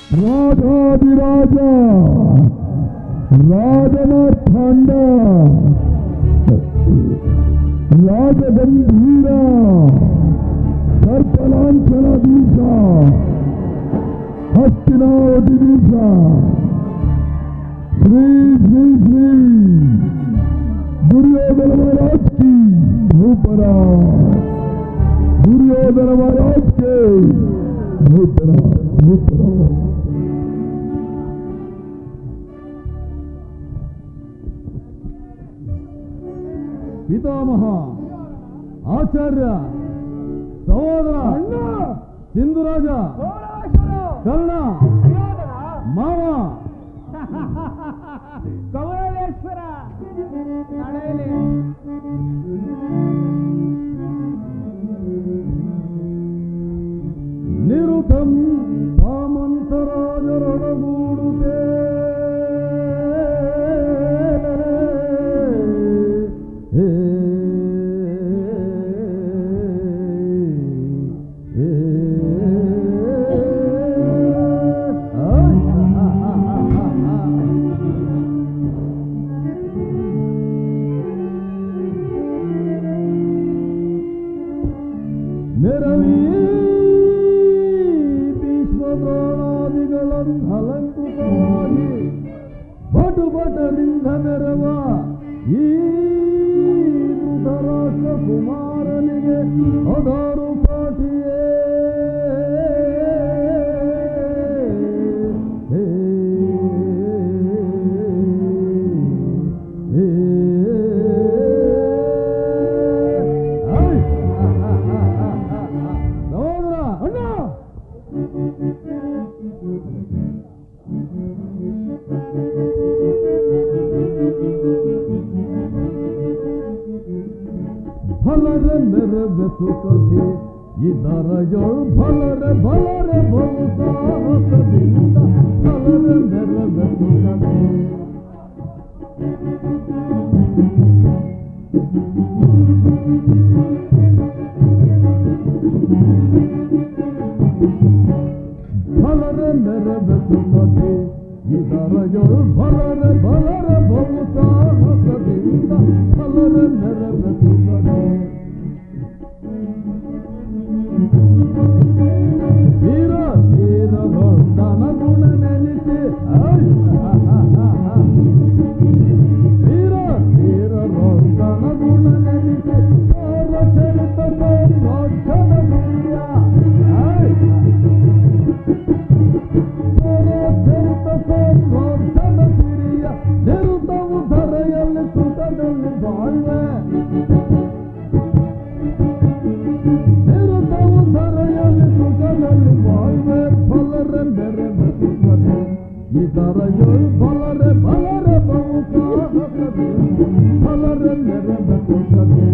ರಾಜಾಧಿರಾಜ ರಾಜನ ಖಂಡ ರಾಜಗಂಭೀರ ಸರ್ಪಲಾಂಛನಾಧೀಶ ಹಸ್ತಿನಾವತೀಶ ಶ್ರೀ ಶ್ರೀ ಶ್ರೀ दुर्योधन महाराज की भूपरा दुर्योधन महाराज के भूपरा भूपरा पितामह आचार्य सहोदर सिंधुराज कर्ण माव ಕೌರವೇಶ್ವರ ನಡೆಯಲಿ. ನಿರುತಂ ಸಾಮಂತರಾಜರೊಡಗೂಡುತ್ತೆ ಅಲಂಕೃತವಾಗಿ ಬಟು ಬಟರಿಂದ ಮೆರವ ಈ ಧೃತರಾಷ್ಟ್ರ ಕುಮಾರನಿಗೆ ಹದಾರು ಪಾಟಿಯೇ ಭಲರೆ ಮೇರೆ ಬೆಸುಕದೆ ಇದರ ಜೋಳು ಭಲರೆ ಭಲರೆ ಬಹು ಸಾಹಸದಿಂದ ಭಲರೆ ಮೇರೆ ಬೆಸುಕದೆ ಭಲರೆ ಮೇರೆ ಬೆಸುಕದೆ ಇದರ ಜೋಳು ಭಲರೆ ಭಲರೆ ಬಹು ಸಾಹಸದಿಂದ ಭಲರೆ ಮೇರೆ ಬೆಸುಕದೆ ವೀರ ವೀರ ದೊಡ್ಡನ ಗುಣ ನೆನೆಸಿ ವೀರ ವೀರ ದೊಡ್ಡನ ಗುಣ ನೆನೆಸಿ ತೋರ ಚರಿತ ದೊಡ್ಡನ ಗುರಿಯ ತೋರ ಚರಿತ ದೊಡ್ಡನ ಗುರಿಯ ನಿರುತವು ಧರೆಯಲ್ಲಿ ಸುಖದಲ್ಲಿ ಬಾಳ್ವೆ ಬಾಳ್ವೆ ಫಲರೆ ಬೆರೆ ಬಸುತ್ತದೆ ಇದರ ಜೋಳು ಫಲರೆ ಫಲರೆ ಬಹು ಸಾಹಸದೆ ಫಲರೆ ಬೆರೆ ಬಸುತ್ತದೆ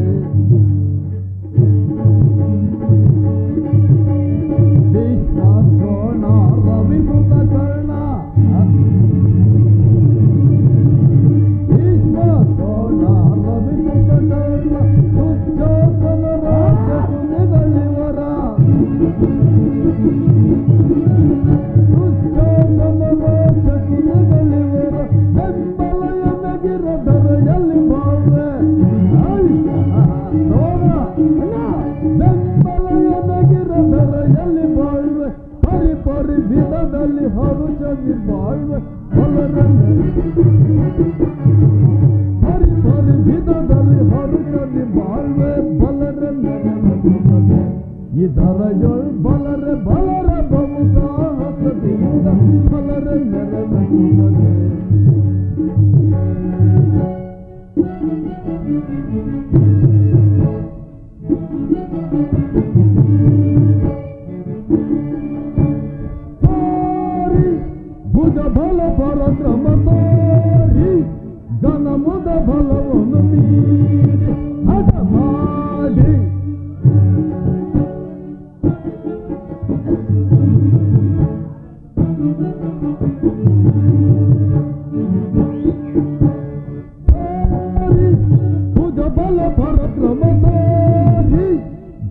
ಭೀಷ್ಮ ದ್ರೋಣ ರವಿಸುತ ಕರ್ಣ ಭೀಷ್ಮ ದ್ರೋಣ ರವಿಸುತ ಕರ್ಣ ದುಶ್ಯೋಧನ ರಾಜಸುನಿಗಳಿವರ ಬೆಂಬಲಯನಗಿರದರೆಯಲ್ಲಿ ಬಾಳ್ವೆ ಬೆಂಬಲಯನಗಿರದರೆಯಲ್ಲಿ ಬಾಳ್ವೆ ಪರಿ ಪರಿ ವಿಧದಲ್ಲಿ ಹರುಚದಿ ಬಾಳ್ವೆ ಪರಿ ಪರಿ ವಿಧದಲ್ಲಿ ಹರುಚದಿ ಬಾಳ್ವೆ ಬಲರೆ ಇದರ ಜೋಳು ಬಲರೆ ಬಲರೆ ಬಹು ಸಾಹಸದಿಂದ ಬಲರೆ ನೆರವೇರುತ್ತದೆ ಭುಜ ಬಲ ಪರಕ್ರಮ ತೋರಿ ಘನ ಮುದ ಬಲವನ್ನು ಮೀರಿ ಹಠ ಮಾಡಿ ಭುಜ ಬಲ ಪರಕ್ರಮ ತೋರಿ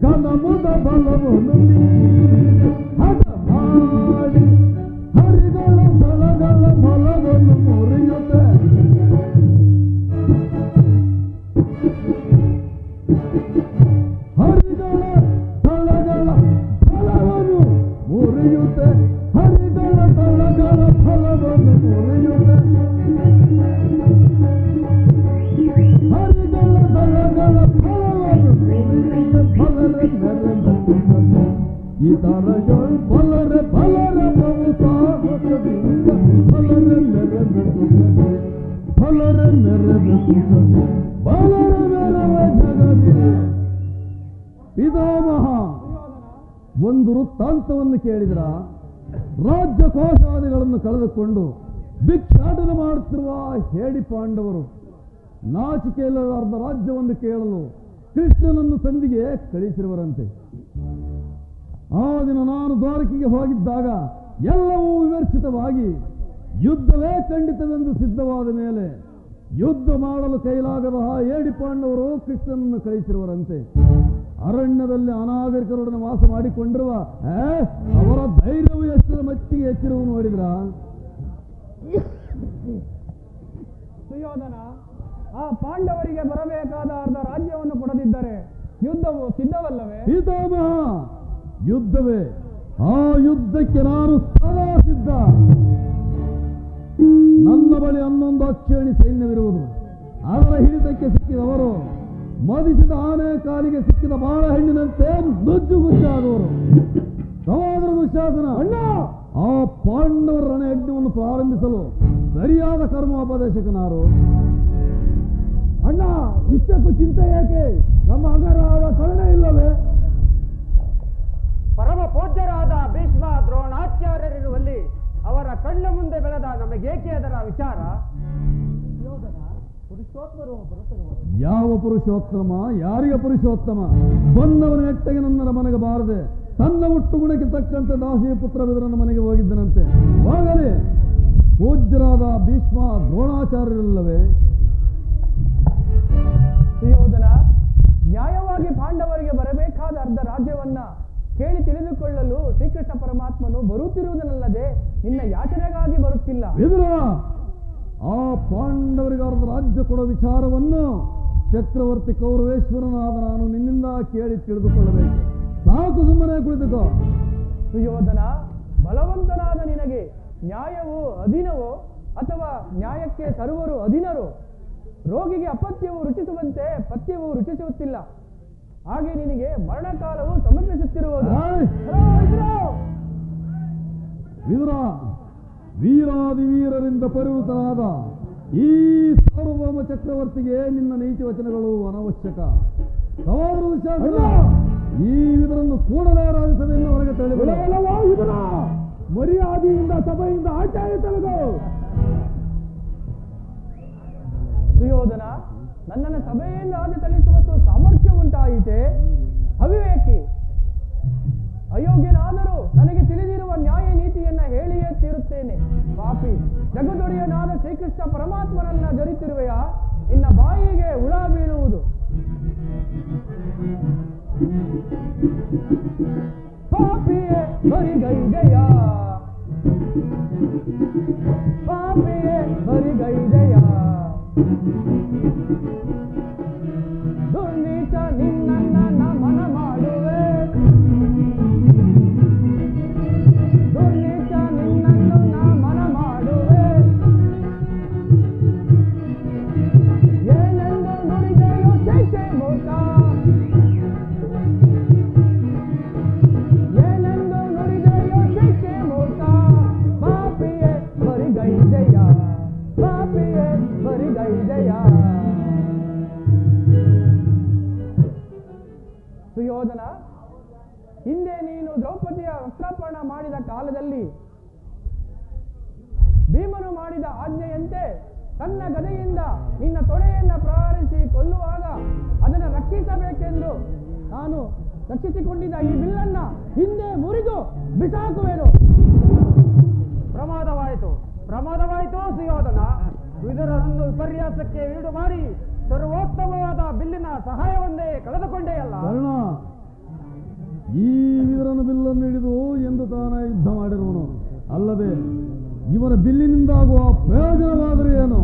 ಘನ ಮುದ ಬಲವನ್ನು ಮೀರಿ ಹಠ ಮಾಡಿ ಹರಿ ಇದರಯೊಳ್ ಬಲರೆ ಬಲರೆ ಪ್ರಭು ಸಾಹಸದಿಂದ ಬಲರೆ ಮೆರೆದುತ್ತದೆ ಬಲರೆ ಮೆರೆದುತ್ತದೆ ಬಲರೆ ಮೆರವೆ ಜಗದಿ. ಪಿತಾಮಹ ಒಂದು ವೃತ್ತಾಂತವನ್ನು ಕೇಳಿದ್ರ, ರಾಜ್ಯ ಕೋಶಾದಿಗಳನ್ನು ಕಳೆದುಕೊಂಡು ಭಿಕ್ಷಾಟನ ಮಾಡುತ್ತಿರುವ ಹೇಡಿ ಪಾಂಡವರು ನಾಚಿಕೆಯಿಲ್ಲದ ರಾಜ್ಯವನ್ನು ಕೇಳಲು ಕೃಷ್ಣನನ್ನು ಸಂಧಿಗೆ ಕಳಿಸಿರುವರಂತೆ. ಆ ದಿನ ನಾನು ದ್ವಾರಕೆಗೆ ಹೋಗಿದ್ದಾಗ ಎಲ್ಲವೂ ವಿಮರ್ಶಿತವಾಗಿ ಯುದ್ಧವೇ ಖಂಡಿತವೆಂದು ಸಿದ್ಧವಾದ ಮೇಲೆ ಯುದ್ಧ ಮಾಡಲು ಕೈಲಾಗದ ಹೇಡಿ ಪಾಂಡವರು ಕೃಷ್ಣನನ್ನು ಕಳಿಸಿರುವರಂತೆ. ಅರಣ್ಯದಲ್ಲಿ ಅನಾಗರಿಕರೊಡನೆ ವಾಸ ಮಾಡಿಕೊಂಡಿರುವ ಅವರ ಧೈರ್ಯವು ಎಷ್ಟರ ಮಟ್ಟಿಗೆ ಹೆಚ್ಚಿರುವುದು ನೋಡಿದ್ರ? ಸುಯೋಧನ, ಆ ಪಾಂಡವರಿಗೆ ಬರಬೇಕಾದ ಅರ್ಧ ರಾಜ್ಯವನ್ನು ಕೊಡದಿದ್ದರೆ ಯುದ್ಧವು ಸಿದ್ಧವಲ್ಲವೇ? ಪಿತಾಮಹ, ಯುದ್ಧವೇ. ಆ ಯುದ್ಧಕ್ಕೆ ನಾನು ಸದಾ ಸಿದ್ಧ. ನನ್ನ ಬಳಿ 11 ಅಕ್ಷೇಣಿ ಸೈನ್ಯವಿರುವುದು. ಅದರ ಹಿಡಿತಕ್ಕೆ ಸಿಕ್ಕಿದವರು ಮದಿಸಿದ ಆನೆ ಕಾಲಿಗೆ ಸಿಕ್ಕಿದ ಬಾಳೆಹಣ್ಣಿನಂತೆ ನುಜ್ಜುಗುಜ್ಜಾದವರು. ಸಹೋದರ ದುಶ್ಯಾಸನ, ಅಣ್ಣ, ಆ ಪಾಂಡವರ ರಣಯಜ್ಞವನ್ನು ಪ್ರಾರಂಭಿಸಲು ಸರಿಯಾದ ಕರ್ಮೋಪದೇಶಕನಾರು. ಅಣ್ಣ, ಇಷ್ಟಕ್ಕೂ ಚಿಂತೆ ಏಕೆ? ನಮ್ಮ ಅಗರಾದ ಕರುಣೆ ಇಲ್ಲವೇ? ಪರಮ ಪೂಜ್ಯರಾದ ಭೀಷ್ಮ ದ್ರೋಣಾಚಾರ್ಯರಿರುವಲ್ಲಿ ಅವರ ಕಣ್ಣ ಮುಂದೆ ಬೆಳೆದ ನಮಗೇಕೆ ಅದರ ವಿಚಾರ? ಯಾವ ಪುರುಷೋತ್ತಮ, ಯಾರಿಗೆ ಪುರುಷೋತ್ತಮ? ಬಂದವನ ನೆಟ್ಟಗೆ ನನ್ನ ಮನೆಗೆ ಬಾರದೆ ತನ್ನ ಹುಟ್ಟು ಗುಣಕ್ಕೆ ತಕ್ಕಂತೆ ದಾಸಿಯ ಪುತ್ರ ಬಿದರನ ಮನೆಗೆ ಹೋಗಿದ್ದನಂತೆ. ಹೋಗಲಿ, ಪೂಜ್ಯರಾದ ಭೀಷ್ಮ ದ್ರೋಣಾಚಾರ್ಯರಿಲ್ಲವೇ? ಸುಯೋಧನ, ನ್ಯಾಯವಾಗಿ ಪಾಂಡವರಿಗೆ ಬರಬೇಕಾದ ಅರ್ಧ ರಾಜ್ಯವನ್ನ ಕೇಳಿ ತಿಳಿದುಕೊಳ್ಳಲು ಶ್ರೀಕೃಷ್ಣ ಪರಮಾತ್ಮನು ಬರುತ್ತಿರುವುದನ್ನಲ್ಲದೆ ನಿನ್ನ ಯಾಚನೆಗಾಗಿ ಬರುತ್ತಿಲ್ಲ. ವಿದುರ, ಆ ಪಾಂಡವರಿಗೆ ಅರ್ಧ ರಾಜ್ಯ ಕೊಡೋ ವಿಚಾರವನ್ನು ಚಕ್ರವರ್ತಿ ಕೌರವೇಶ್ವರನಾದ ನಾನು ನಿನ್ನಿಂದ ಕೇಳಿ ತಿಳಿದುಕೊಳ್ಳಬೇಕು. ಸಾಕು, ಸುಮ್ಮನೆ ಕುಳಿತುಕೋ. ಸುಯೋಧನ, ಬಲವಂತನಾದ ನಿನಗೆ ನ್ಯಾಯವು ಅಧೀನವೋ ಅಥವಾ ನ್ಯಾಯಕ್ಕೆ ಸರ್ವರು ಅಧೀನರು? ರೋಗಿಗೆ ಅಪತ್ಯವು ರುಚಿಸುವಂತೆ ಪಥ್ಯವು ರುಚಿಸುತ್ತಿಲ್ಲ. ಹಾಗೆ ನಿನಗೆ ಮರಣಕಾಲವು ಸಮರ್ಪಿಸುತ್ತಿರುವುದು. ವಿದುರ, ವೀರಾದಿ ವೀರರಿಂದ ಪರಿವೃತನಾದ ಈ ಸಾರ್ವಭೌಮ ಚಕ್ರವರ್ತಿಗೆ ನಿನ್ನ ನೀತಿ ವಚನಗಳು ಅನವಶ್ಯಕ. ಈ ವಿದುರನ್ನು ಕೂಡಲೇ ರಾಜ್ಯಸಭೆಯಿಂದ ಹೊರಗೆ ತಳ್ಳಿಬಿಡ. ಮರ್ಯಾದೆಯಿಂದ ಸಭೆಯಿಂದ ಆಚಾರ್ಯ ತಲೆದು. ಸುಯೋಧನ, ನನ್ನನ್ನು ಸಭೆಯಿಂದ ಆಚೆ ತಳಿಸುವಷ್ಟು ಸಾಮರ್ಥ್ಯ ಉಂಟಾಯಿತೆ? ಅವಿವೇಕಿ, ಅಯೋಗ್ಯನಾದರೂ ನನಗೆ ತಿಳಿದಿರುವ ನ್ಯಾಯ ನೀತಿಯನ್ನ ಹೇಳಿಯೇ ತೀರುತ್ತೇನೆ. ಪಾಪಿ, ಜಗದೊಡೆಯನಾದ ಶ್ರೀಕೃಷ್ಣ ಪರಮಾತ್ಮನನ್ನ ಜರಿತಿರುವೆಯಾ? ನಿನ್ನ ಬಾಯಿಗೆ ಹುಳ ಬೀಳುವುದು. ಪಾಪಿಯೇ ಬರಿಗೈದೆಯ, ಪಾಪಿಯೇ ಬರಿಗೈದೆಯ, ದುರ್ನೀಚ ನಿನ್ನನ್ನ ನಮನ ಮಾಡುವೆ, ದುರ್ನೀಚ ನಿನ್ನನ್ನು ನಮನ ಮಾಡುವೆ. ಏನೆಂದು ನುಡಿದೆಯೋ ಚೈತೆ ಮೂರ್ಖ, ಏನೆಂದು ನುಡಿದೆಯೋ ಚೈತೆ ಮೂರ್ಖ. ಪಾಪಿಯೇ ಬರಿಗೈದೆಯ, ಪಾಪಿಯೇ ಬರಿಗೈದೆಯ. ಸುಯೋಧನ, ಹಿಂದೆ ನೀನು ದ್ರೌಪದಿಯ ವಸ್ತ್ರಾಪರಣ ಮಾಡಿದ ಕಾಲದಲ್ಲಿ ಭೀಮನು ಮಾಡಿದ ಆಜ್ಞೆಯಂತೆ ತನ್ನ ಗದೆಯಿಂದ ನಿನ್ನ ತೊಡೆಯನ್ನ ಪ್ರಹಾರಿಸಿ ಕೊಲ್ಲುವಾಗ ಅದನ್ನು ರಕ್ಷಿಸಬೇಕೆಂದು ನಾನು ರಕ್ಷಿಸಿಕೊಂಡಿದ್ದ ಈ ಬಿಲ್ಲನ್ನ ಹಿಂದೆ ಮುರಿದು ಬಿಸಾಕುವೆನು. ಪ್ರಮಾದವಾಯಿತು, ಪ್ರಮಾದವಾಯಿತು ಸುಯೋಧನ. ವಿದುರನನ್ನು ವಿಪರ್ಯಾಸಕ್ಕೆ ಈಡು ಮಾಡಿ ಸರ್ವೋತ್ತಮವಾದ ಬಿಲ್ಲಿನ ಸಹಾಯವನ್ನೇ ಕಳೆದುಕೊಂಡೇ ಅಲ್ಲ. ಕರ್ಣ, ಈ ವಿದುರನ ಬಿಲ್ಲನ್ನು ಹಿಡಿದು ಎಂದು ತಾನ ಯುದ್ಧ ಮಾಡಿರುವನು ಅಲ್ಲದೆ ಇವನ ಬಿಲ್ಲಿನಿಂದಾಗುವ ಪ್ರಯೋಜನವಾದರೆ ಏನು?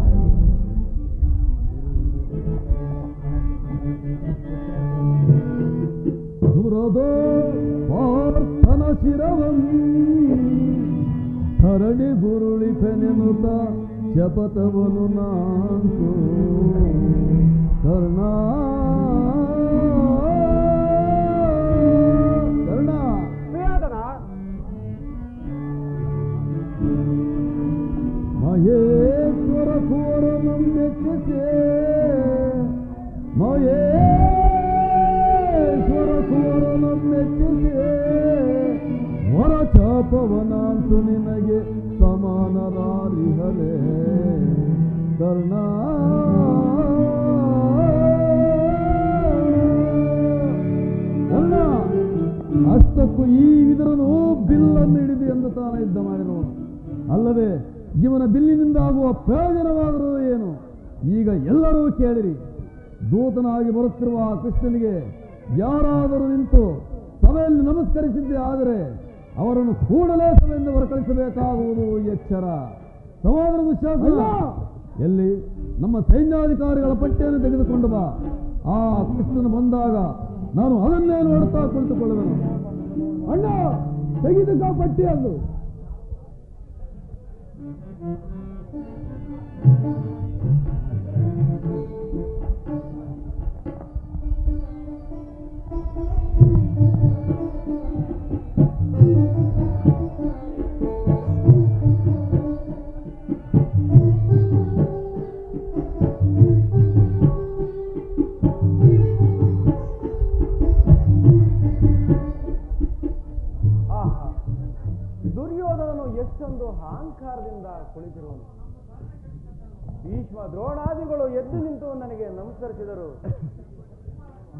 ದುರದೋ ಪಾರ್ಥನ ಶಿರವಂ ಧರಣಿ ಗುರುಳಿ ಫೆನೆನುತ ಶಪಥವನು ನಾಂತು ಕರ್ಣ. ಕರ್ಣ, ಕುವರನು ಮೆಚ್ಚಿಸೆ ಮಹೇಶ್ವರ ಕುವರನು ಮೆಚ್ಚಿಸೆ ವರ ಚಾಪವನಾಂತು ನಿನಗೆ ಸಮಾನರಾರಿಹರೇ ಕರ್ಣ ಅಷ್ಟಕ್ಕೂ ಈ ವಿದುರನು ಬಿಲ್ಲನ್ನು ಹಿಡಿದು ಎಂದು ತಾನ ಯುದ್ಧ ಮಾಡಿದವನು ಅಲ್ಲದೆ ಇವನ ಬಿಲ್ಲಿನಿಂದ ಆಗುವ ಪ್ರಯೋಜನವಾದರೂ ಏನು? ಈಗ ಎಲ್ಲರೂ ಕೇಳಿರಿ. ದೂತನಾಗಿ ಬರುತ್ತಿರುವ ಕೃಷ್ಣನಿಗೆ ಯಾರಾದರೂ ನಿಂತು ಸಭೆಯಲ್ಲಿ ನಮಸ್ಕರಿಸಿದ್ದೇ ಆದರೆ ಅವರನ್ನು ಕೂಡಲೇ ಸಭೆಯಿಂದ ಹೊರಕಳಿಸಬೇಕಾಗುವುದು ಎಚ್ಚರ. ಸಹೋದರ ದುಶ್ಯಾಸನ, ಎಲ್ಲಿ ನಮ್ಮ ಸೈನ್ಯಾಧಿಕಾರಿಗಳ ಪಟ್ಟಿಯನ್ನು ತೆಗೆದುಕೊಂಡು ಬಾ. ಆ ಕೃಷ್ಣನು ಬಂದಾಗ ನಾನು ಅದನ್ನೇ ನೋಡುತ್ತಾ ಕುಳಿತುಕೊಳ್ಳುವೆನು. ಅಣ್ಣ, ತೆಗೆದುಕೋ ಪಟ್ಟಿಯನ್ನು. ದುರ್ಯೋಧನನು ಎಷ್ಟೊಂದು ಅಹಂಕಾರದಿಂದ ಕುಳಿತಿರುವನು. ಭೀಷ್ಮ ದ್ರೋಣಾದಿಗಳು ಎದ್ದು ನಿಂತು ನನಗೆ ನಮಸ್ಕರಿಸಿದರು.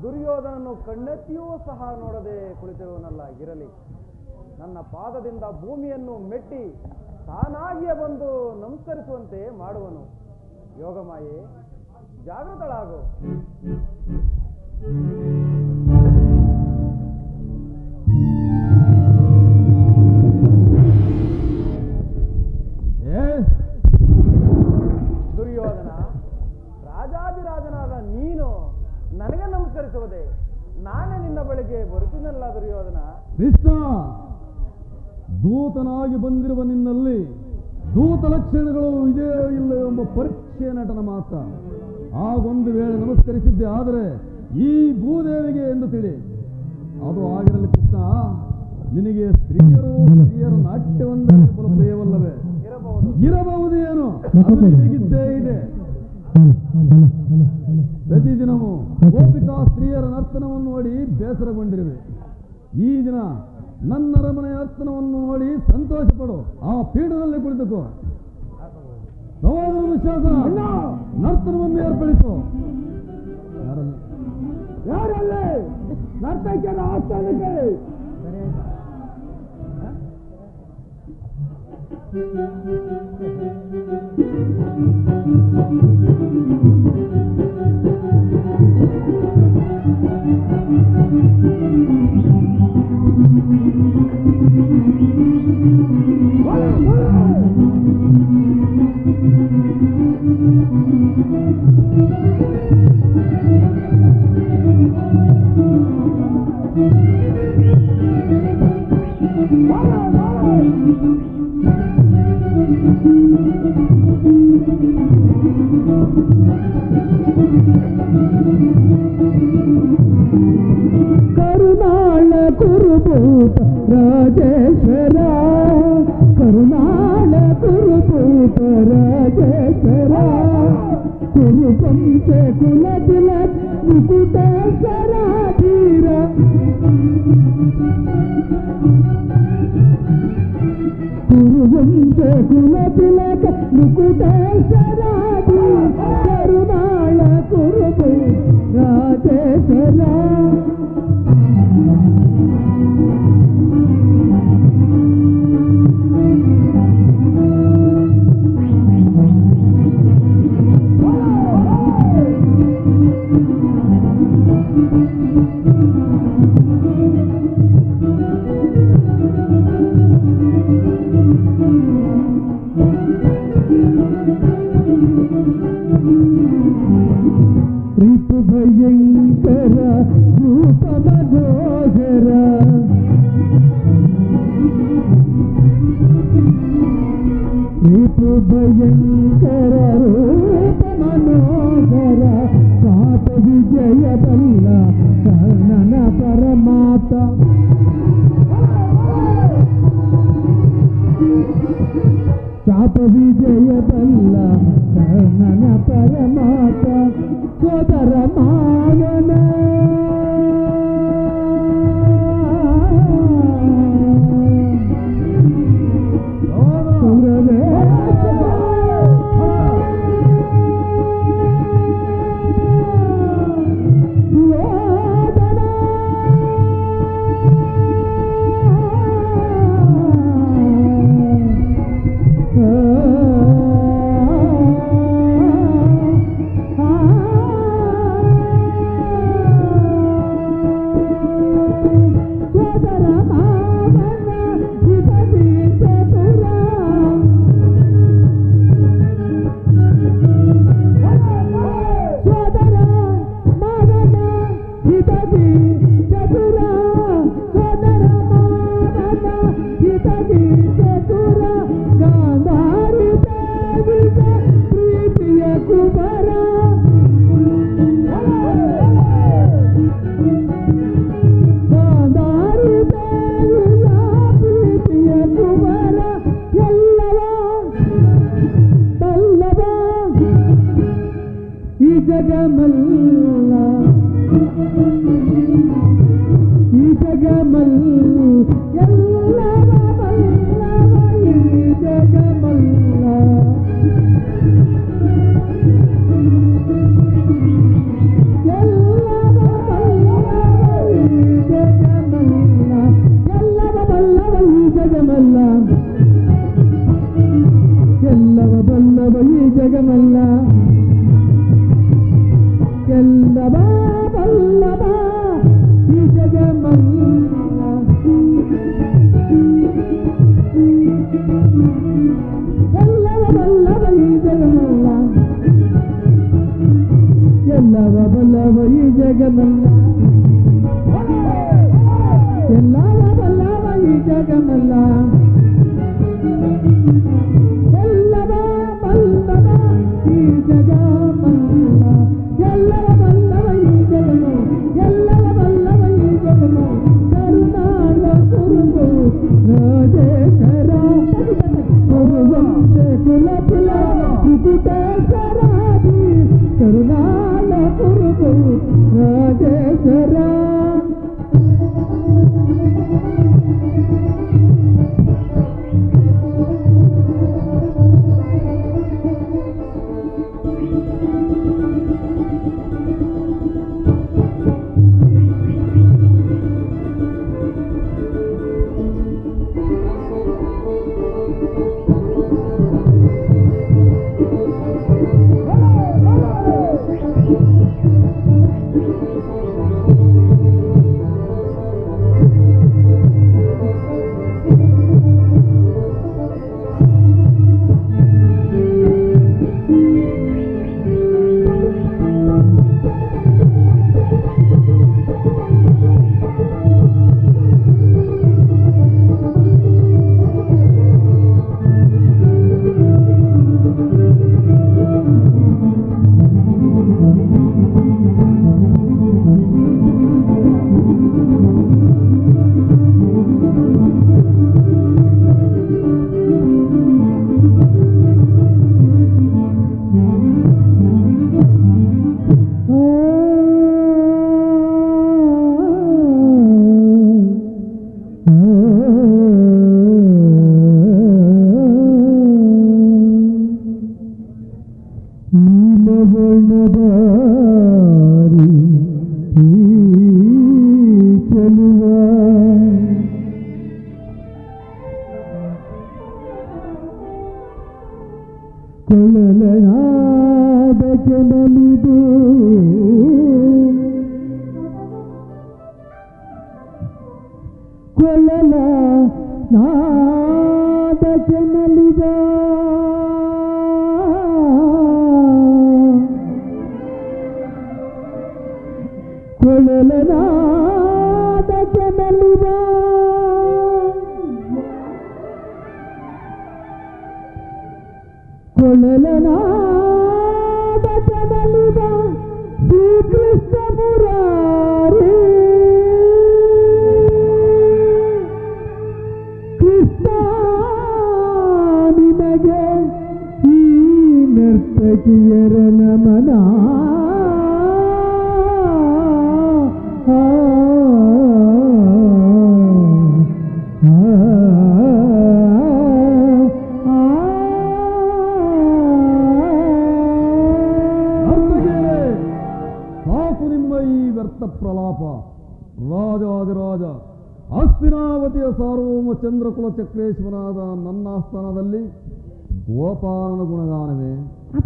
ದುರ್ಯೋಧನನು ಕಣ್ಣೆತ್ತಿಯೂ ಸಹ ನೋಡದೆ ಕುಳಿತಿರುವನಲ್ಲ. ಇರಲಿ, ನನ್ನ ಪಾದದಿಂದ ಭೂಮಿಯನ್ನು ಮೆಟ್ಟಿ ತಾನಾಗಿಯೇ ಬಂದು ನಮಸ್ಕರಿಸುವಂತೆ ಮಾಡುವನು. ಯೋಗಮಾಯೆ, ಜಾಗೃತಳಾಗು. ದುರ್ಯೋಧನ, ರಾಜಾದಿರಾಜನಾದ ನೀನು ನನಗೆ ನಮಸ್ಕರಿಸುವುದೇ? ನಾನೇ ನಿನ್ನ ಬಳಿಗೆ ಬರುತ್ತೇನಲ್ಲ ದುರ್ಯೋಧನ. ಕೃಷ್ಣ, ದೂತನಾಗಿ ಬಂದಿರುವ ನಿನ್ನಲ್ಲಿ ದೂತ ಲಕ್ಷಣಗಳು ಇದೇ ಇಲ್ಲ ಎಂಬ ಪರೀಕ್ಷೆ ನಟನ ಮಾತ್ರ. ಆಗೊಂದು ವೇಳೆ ನಮಸ್ಕರಿಸಿದ್ದೆ ಆದರೆ ಈ ಭೂದೇವಿಗೆ ಎಂದು ತಿಳಿ. ಅದು ಆಗಿರಲಿ ಕೃಷ್ಣ, ನಿನಗೆ ಸ್ತ್ರೀಯರ ನಾಟ್ಯವೊಂದೇ ಪ್ರಿಯವಲ್ಲವೇ? ಇರಬಹುದು ಏನು, ಅದು ನಿನಗಿದ್ದೇ ಇದೆ. ಪ್ರತಿದಿನವೂ ಗೋಪಿಕಾ ಸ್ತ್ರೀಯರ ನರ್ತನವನ್ನು ನೋಡಿ ಬೇಸರಗೊಂಡಿರುವೆ. ಈ ದಿನ ನನ್ನ ಅರಮನೆಯ ನರ್ತನವನ್ನು ನೋಡಿ ಸಂತೋಷ ಪಡು. ಆ ಪೀಠದಲ್ಲಿ ಕುಳಿತುಕೋ. ಸಹೋದರ ದುಶ್ಯಾಸನ, ನರ್ತನವನ್ನು ಏರ್ಪಡಿಸು. ಯಾರಲ್ಲೇ ನರ್ತಕಿಯರ ಆಸ್ಥಾನಕ್ಕೆ ಕರುಣಾಳ ಕುರುಭೂತ ರಾಜೇಶ್ವರ, ಕರುಣಾಳ ಕುರುಭೂತ ರಾಜೇಶ್ವರ, ಕುರುಪಂಚ ಕುಲ ತಿಲಕ್ ಮುಕುಟೇಶ್ವರ ಧೀರ, ಕುರುವಂಶ ಕುಲ ತಿಲಕ ಮುಕುಟೇಶ್ವರ ಧೀರ, ಕರುಣಾಳ ಕುರುಭೂತ ರಾಜೇಶ್ವರ. ರಿಪು ಭಯಂಕರ ರೂಪ ಮನೋಹರ, ರಿಪು ಭಯಂಕರ ರೂಪ ಮನೋಹರ, ಚಾಪ ವಿಜಯ ಬಲ್ಲ ಕರ್ಣನ ಪರಮಾತ, ಚಾಪ ವಿಜಯ ಬಲ್ಲ ಕರ್ಣನ ಪರಮಾತ ಸೋದರ ಮಾಯನ ಕೃಷ್ಣ ನಿನಗೆ ಈ ನೃತ್ಯ ಸತಿಯರ ನಮನ ಸಾಕು ನಿಮ್ಮ ಈ ವ್ಯರ್ಥ ಪ್ರಲಾಪ. ರಾಜಾದಿರಾಜ ಹಸ್ತಿನಾವತಿಯ ಸಾರ್ವಭೌಮ ಚಂದ್ರಕುಲ ಚಕ್ರೇಶ್ವರನಾದ ನನ್ನ ಆಸ್ಥಾನದಲ್ಲಿ ಗೋಪಾಲನ ಗುಣಗಾನವೇ?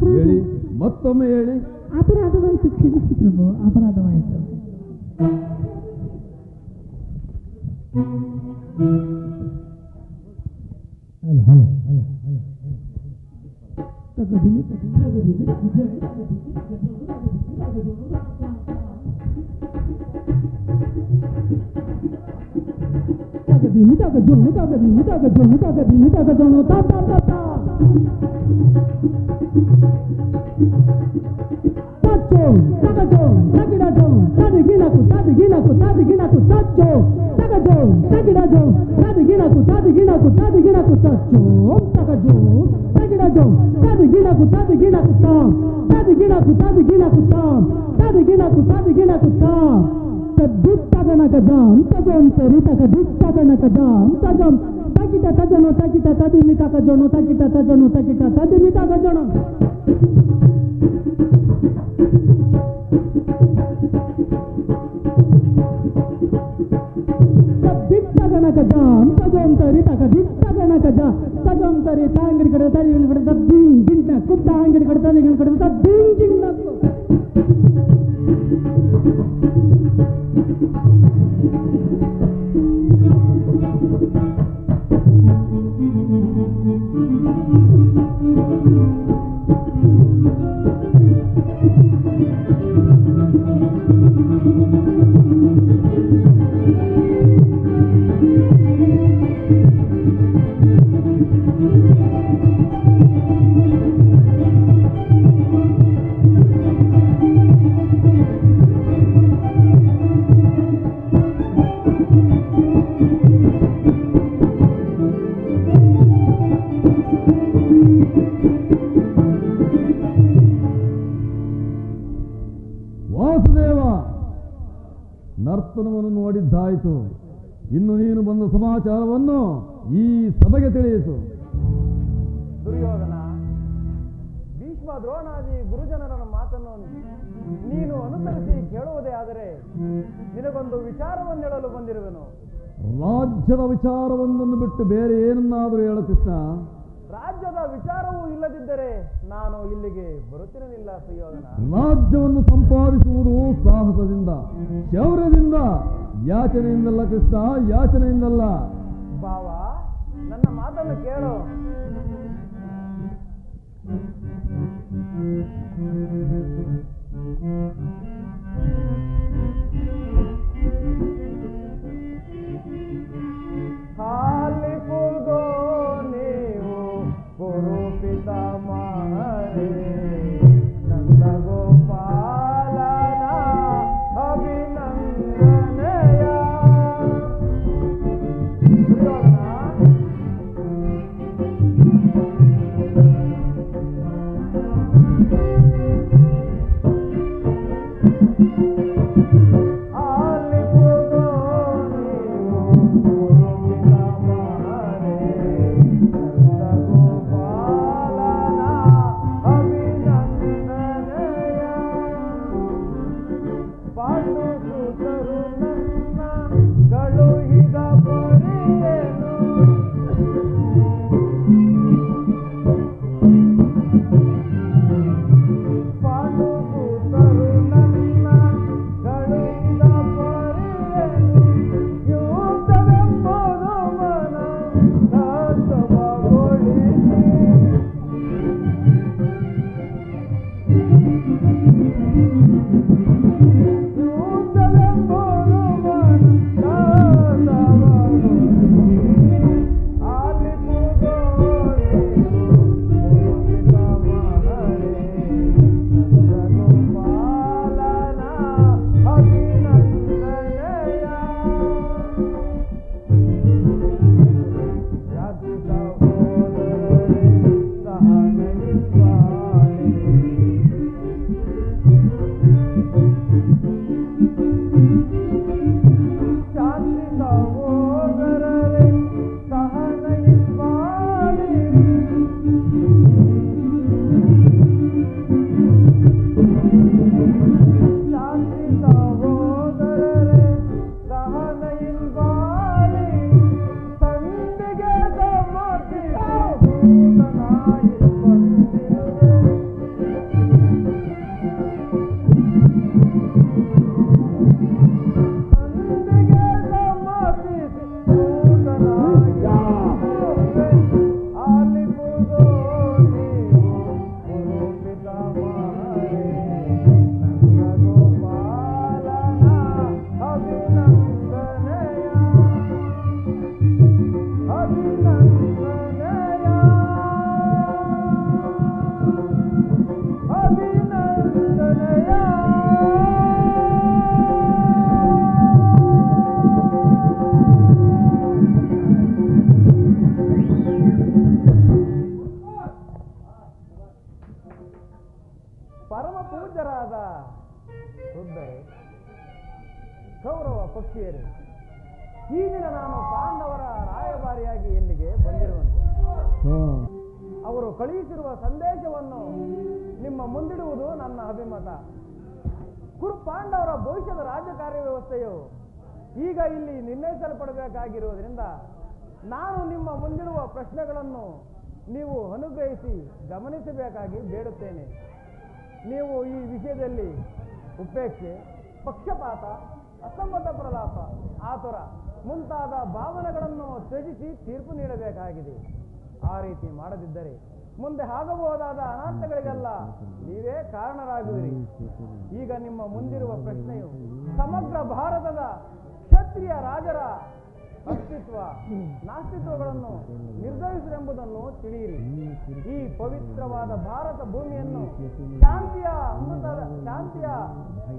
ಹೇಳಿ, ಮತ್ತೊಮ್ಮೆ ಹೇಳಿ. ಅಪರಾಧವಾಯಿತು, ಕ್ಷಮಿಸಿ ಪ್ರಭು, ಅಪರಾಧವಾಯಿತು. ವಾಸುದೇವ, ನರ್ತನವನ್ನು ನೋಡಿದ್ದಾಯಿತು. ಇನ್ನು ನೀನು ಬಂದ ಸಮಾಚಾರವನ್ನು ಈ ಸಭೆಗೆ ತಿಳಿಯಿತು. ದುರ್ಯೋಧನ, ಭೀಷ್ಮ ದ್ರೋಣಾದಿ ಗುರುಜನರ ಮಾತನ್ನು ನೀನು ಅನುಸರಿಸಿ ಕೇಳುವುದೇ ಆದರೆ ನಿನಗೊಂದು ವಿಚಾರವನ್ನು ಹೇಳಲು ಬಂದಿರುವೆನು. ರಾಜ್ಯದ ವಿಚಾರವೊಂದನ್ನು ಬಿಟ್ಟು ಬೇರೆ ಏನನ್ನಾದರೂ ಹೇಳು ಕೃಷ್ಣ. ರಾಜ್ಯದ ವಿಚಾರವೂ ಇಲ್ಲದಿದ್ದರೆ ನಾನು ಇಲ್ಲಿಗೆ ಬರುತ್ತಿರಲಿಲ್ಲ ಸುಯೋಧನ. ರಾಜ್ಯವನ್ನು ಸಂಪಾದಿಸುವುದು ಸಾಹಸದಿಂದ, ಶೌರ್ಯದಿಂದ, ಯಾಚನೆಯಿಂದಲ್ಲ ಕೃಷ್ಣ, ಯಾಚನೆಯಿಂದಲ್ಲ. ಭಾವ, ನನ್ನ ಮಾತನ್ನು ಕೇಳು. ಹಾಲಿಪುದೋ ನೀವು ಗುರುಪಿತ ಮಾರೇ ನಂದ ಗೋಪಾಲನ ಅಭಿನಂದನೆಯ. ಪೂಜ್ಯರಾದ ವೃದ್ಧರೇ, ಕೌರವ ಪಕ್ಷಿಯರೇ, ಈ ದಿನ ನಾನು ಪಾಂಡವರ ರಾಯಭಾರಿಯಾಗಿ ಇಲ್ಲಿಗೆ ಬಂದಿರುವಂತೆ ಅವರು ಕಳುಹಿಸಿರುವ ಸಂದೇಶವನ್ನು ನಿಮ್ಮ ಮುಂದಿಡುವುದು ನನ್ನ ಅಭಿಮತ. ಕುರು ಪಾಂಡವರ ಭವಿಷ್ಯದ ರಾಜಕಾರ್ಯ ವ್ಯವಸ್ಥೆಯು ಈಗ ಇಲ್ಲಿ ನಿರ್ಣಯಿಸಲ್ಪಡಬೇಕಾಗಿರುವುದರಿಂದ ನಾನು ನಿಮ್ಮ ಮುಂದಿರುವ ಪ್ರಶ್ನೆಗಳನ್ನು ನೀವು ಅನುಗ್ರಹಿಸಿ ಗಮನಿಸಬೇಕಾಗಿ ಬೇಡುತ್ತೇನೆ. ನೀವು ಈ ವಿಷಯದಲ್ಲಿ ಉಪೇಕ್ಷೆ, ಪಕ್ಷಪಾತ, ಅಸಮ್ಮತ ಪ್ರಲಾಪ, ಆತುರ ಮುಂತಾದ ಭಾವನೆಗಳನ್ನು ತ್ಯಜಿಸಿ ತೀರ್ಪು ನೀಡಬೇಕಾಗಿದೆ. ಆ ರೀತಿ ಮಾಡದಿದ್ದರೆ ಮುಂದೆ ಆಗಬಹುದಾದ ಅನರ್ಥಗಳಿಗೆಲ್ಲ ನೀವೇ ಕಾರಣರಾಗುವಿರಿ. ಈಗ ನಿಮ್ಮ ಮುಂದಿರುವ ಪ್ರಶ್ನೆಯು ಸಮಗ್ರ ಭಾರತದ ಕ್ಷತ್ರಿಯ ರಾಜರ ಅಸ್ತಿತ್ವ ನಾಸ್ತಿತ್ವಗಳನ್ನು ನಿರ್ಧರಿಸಿರೆಂಬುದನ್ನು ತಿಳಿಯಿರಿ. ಈ ಪವಿತ್ರವಾದ ಭಾರತ ಭೂಮಿಯನ್ನು ಶಾಂತಿಯ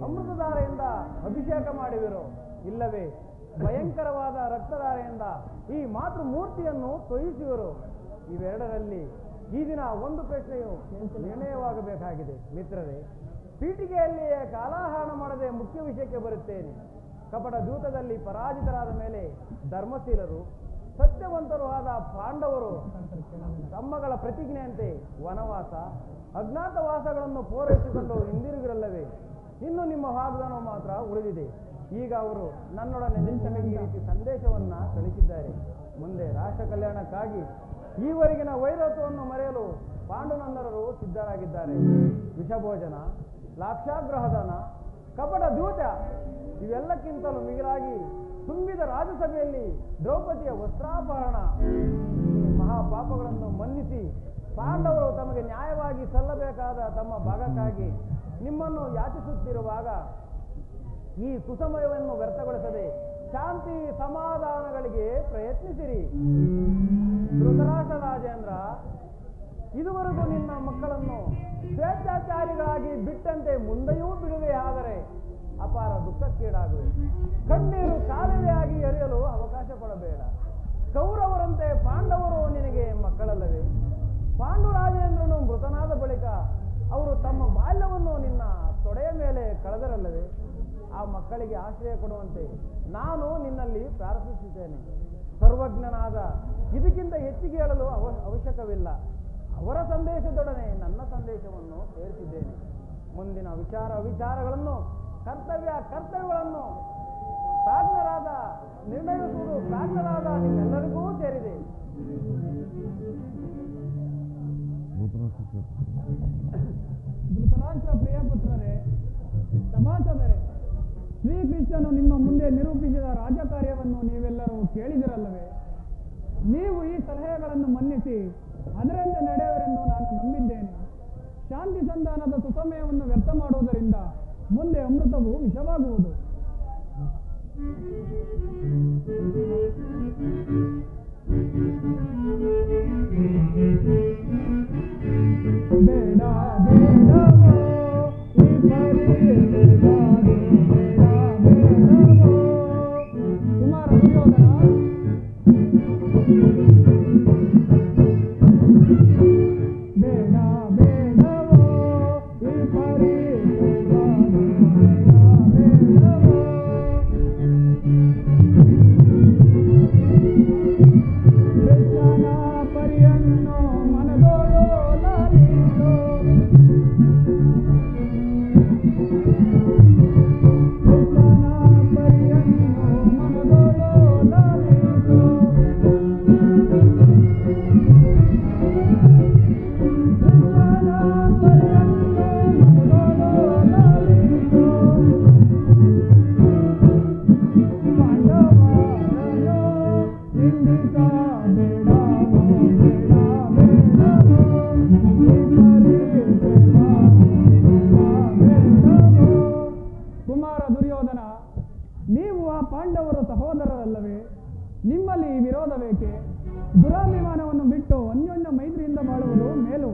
ಅಮೃತಧಾರೆಯಿಂದ ಅಭಿಷೇಕ ಮಾಡುವಿರೋ, ಇಲ್ಲವೇ ಭಯಂಕರವಾದ ರಕ್ತಧಾರೆಯಿಂದ ಈ ಮಾತೃಮೂರ್ತಿಯನ್ನು ತೊಯಿಸುವರು? ಇವೆರಡರಲ್ಲಿ ಈ ದಿನ ಒಂದು ಪ್ರಶ್ನೆಯು ನಿರ್ಣಯವಾಗಬೇಕಾಗಿದೆ. ಮಿತ್ರರೇ, ಪೀಠಿಕೆಯಲ್ಲಿಯೇ ಕಾಲಹರಣ ಮಾಡದೆ ಮುಖ್ಯ ವಿಷಯಕ್ಕೆ ಬರುತ್ತೇನೆ. ಕಪಟ ದೂತದಲ್ಲಿ ಪರಾಜಿತರಾದ ಮೇಲೆ ಧರ್ಮಶೀಲರು, ಸತ್ಯವಂತರು ಆದ ಪಾಂಡವರು ತಮ್ಮಗಳ ಪ್ರತಿಜ್ಞೆಯಂತೆ ವನವಾಸ, ಅಜ್ಞಾತವಾಸಗಳನ್ನು ಪೂರೈಸಿಕೊಂಡು ಹಿಂದಿರುಗಿರಲ್ಲವೇ? ಇನ್ನು ನಿಮ್ಮ ವಾಗ್ದಾನವು ಮಾತ್ರ ಉಳಿದಿದೆ. ಈಗ ಅವರು ನನ್ನೊಡನೆ ನಿಂತಮಗೆ ಈ ರೀತಿ ಸಂದೇಶವನ್ನ ಕಳಿಸಿದ್ದಾರೆ. ಮುಂದೆ ರಾಷ್ಟ್ರ ಕಲ್ಯಾಣಕ್ಕಾಗಿ ಈವರೆಗಿನ ವೈರತ್ವವನ್ನು ಮರೆಯಲು ಪಾಂಡುನಂದರರು ಸಿದ್ಧರಾಗಿದ್ದಾರೆ. ವಿಷಭೋಜನ, ಲಾಕ್ಷಾಗ್ರಹದಾನ, ಕಪಟ ದೂತ ಇವೆಲ್ಲಕ್ಕಿಂತಲೂ ಮಿಗಿಲಾಗಿ ತುಂಬಿದ ರಾಜಸಭೆಯಲ್ಲಿ ದ್ರೌಪದಿಯ ವಸ್ತ್ರಾಪಹರಣ ಮಹಾಪಾಪಗಳನ್ನು ಮನ್ನಿಸಿ ಪಾಂಡವರು ತಮಗೆ ನ್ಯಾಯವಾಗಿ ಸಲ್ಲಬೇಕಾದ ತಮ್ಮ ಭಾಗಕ್ಕಾಗಿ ನಿಮ್ಮನ್ನು ಯಾಚಿಸುತ್ತಿರುವಾಗ ಈ ಕುಸಮಯವನ್ನು ವ್ಯರ್ಥಗೊಳಿಸದೆ ಶಾಂತಿ ಸಮಾಧಾನಗಳಿಗೆ ಪ್ರಯತ್ನಿಸಿರಿ. ಧೃತರಾಷ್ಟ್ರ ರಾಜೇಂದ್ರ, ಇದುವರೆಗೂ ನಿನ್ನ ಮಕ್ಕಳನ್ನು ಸ್ವೇಚ್ಛಾಚಾರಿಗಳಾಗಿ ಬಿಟ್ಟಂತೆ ಮುಂದೆಯೂ ಬಿಡುವೆ, ಆದರೆ ಅಪಾರ ದುಃಖಕ್ಕೀಡಾಗುವೆ. ಕಣ್ಣೀರು ಕಾಲುವೆಯಾಗಿ ಹರಿಯಲು ಅವಕಾಶ ಕೊಡಬೇಡ. ಕೌರವರಂತೆ ಪಾಂಡವರು ನಿನಗೆ ಮಕ್ಕಳಲ್ಲವೇ? ಪಾಂಡುರಾಜೇಂದ್ರನು ಮೃತನಾದ ಬಳಿಕ ಅವರು ತಮ್ಮ ಬಾಲ್ಯವನ್ನು ನಿನ್ನ ತೊಡೆಯ ಮೇಲೆ ಕಳೆದರಲ್ಲವೇ? ಆ ಮಕ್ಕಳಿಗೆ ಆಶ್ರಯ ಕೊಡುವಂತೆ ನಾನು ನಿನ್ನಲ್ಲಿ ಪ್ರಾರ್ಥಿಸುತ್ತೇನೆ. ಸರ್ವಜ್ಞನಾದ ಇದಕ್ಕಿಂತ ಹೆಚ್ಚಿಗೆ ಹೇಳಲು ಅವಶ್ಯಕವಿಲ್ಲ. ಅವರ ಸಂದೇಶದೊಡನೆ ನನ್ನ ಸಂದೇಶವನ್ನು ಸೇರಿಸಿದ್ದೇನೆ. ಮುಂದಿನ ವಿಚಾರಗಳನ್ನು ಕರ್ತವ್ಯಗಳನ್ನು ನಿರ್ಣಯಿಸುವುದು ಪ್ರಾಜ್ಞರಾದ ನಿಮ್ಮೆಲ್ಲರಿಗೂ ಸೇರಿದೆ. ಧೃತರಾಷ್ಟ್ರ ಪ್ರಿಯ ಪುತ್ರರೇ, ಸಮಾಚಾರರೇ, ಶ್ರೀಕೃಷ್ಣನು ನಿಮ್ಮ ಮುಂದೆ ನಿರೂಪಿಸಿದ ರಾಜಕಾರ್ಯವನ್ನು ನೀವೆಲ್ಲರೂ ಕೇಳಿದಿರಲ್ಲವೇ? ನೀವು ಈ ಸಲಹೆಗಳನ್ನು ಮನ್ನಿಸಿ ಅದರಂತೆ ನಡೆಯುವರೆಂದು ನಾನು ನಂಬಿದ್ದೇನೆ. ಶಾಂತಿ ಸಂಧಾನದ ಸುಸಮಯವನ್ನು ವ್ಯರ್ಥ ಮಾಡುವುದರಿಂದ ಮುಂದೆ ಅಮೃತವು ವಿಷವಾಗುವುದು. ಬೇಡ ಬೇಡವೋ ಈ ಪರಿ ಕುಮಾರ ದುರ್ಯೋಧನ, ಬೇಡ ಬೇಡವೋ ಈ ಪರಿ ಕೃಷ್ಣನ ಪರಿಯನ್ನು ಮನದೋಳು ಲಾಲಿಸೋ, ಕೃಷ್ಣನ ಪರಿಯನ್ನು ಮನದೋಳು ಲಾಲಿಸೋ, ಕೃಷ್ಣನ ಪರಿಯನ್ನು ಮನದೋಳು ಲಾಲಿಸೋ, ಪಾಂಡವರನ್ನು ನಿಂದಿಸ ಬೇಡವೋ ಬೇಡ ಬೇಡವೋ ಈ ಪರಿ ಬೇಡವೋ. ಕುಮಾರ ದುರ್ಯೋಧನ, ನೀವು ಆ ಪಾಂಡವರ ಸಹೋದರರಲ್ಲವೇ? ನಿಮ್ಮಲ್ಲಿ ಈ ವಿರೋಧ ಬೇಕೆ? ದುರಾಭಿಮಾನವನ್ನು ಬಿಟ್ಟು ಅನ್ಯೋನ್ಯ ಮೈತ್ರಿಯಿಂದ ಬಾಳುವುದು ಮೇಲು.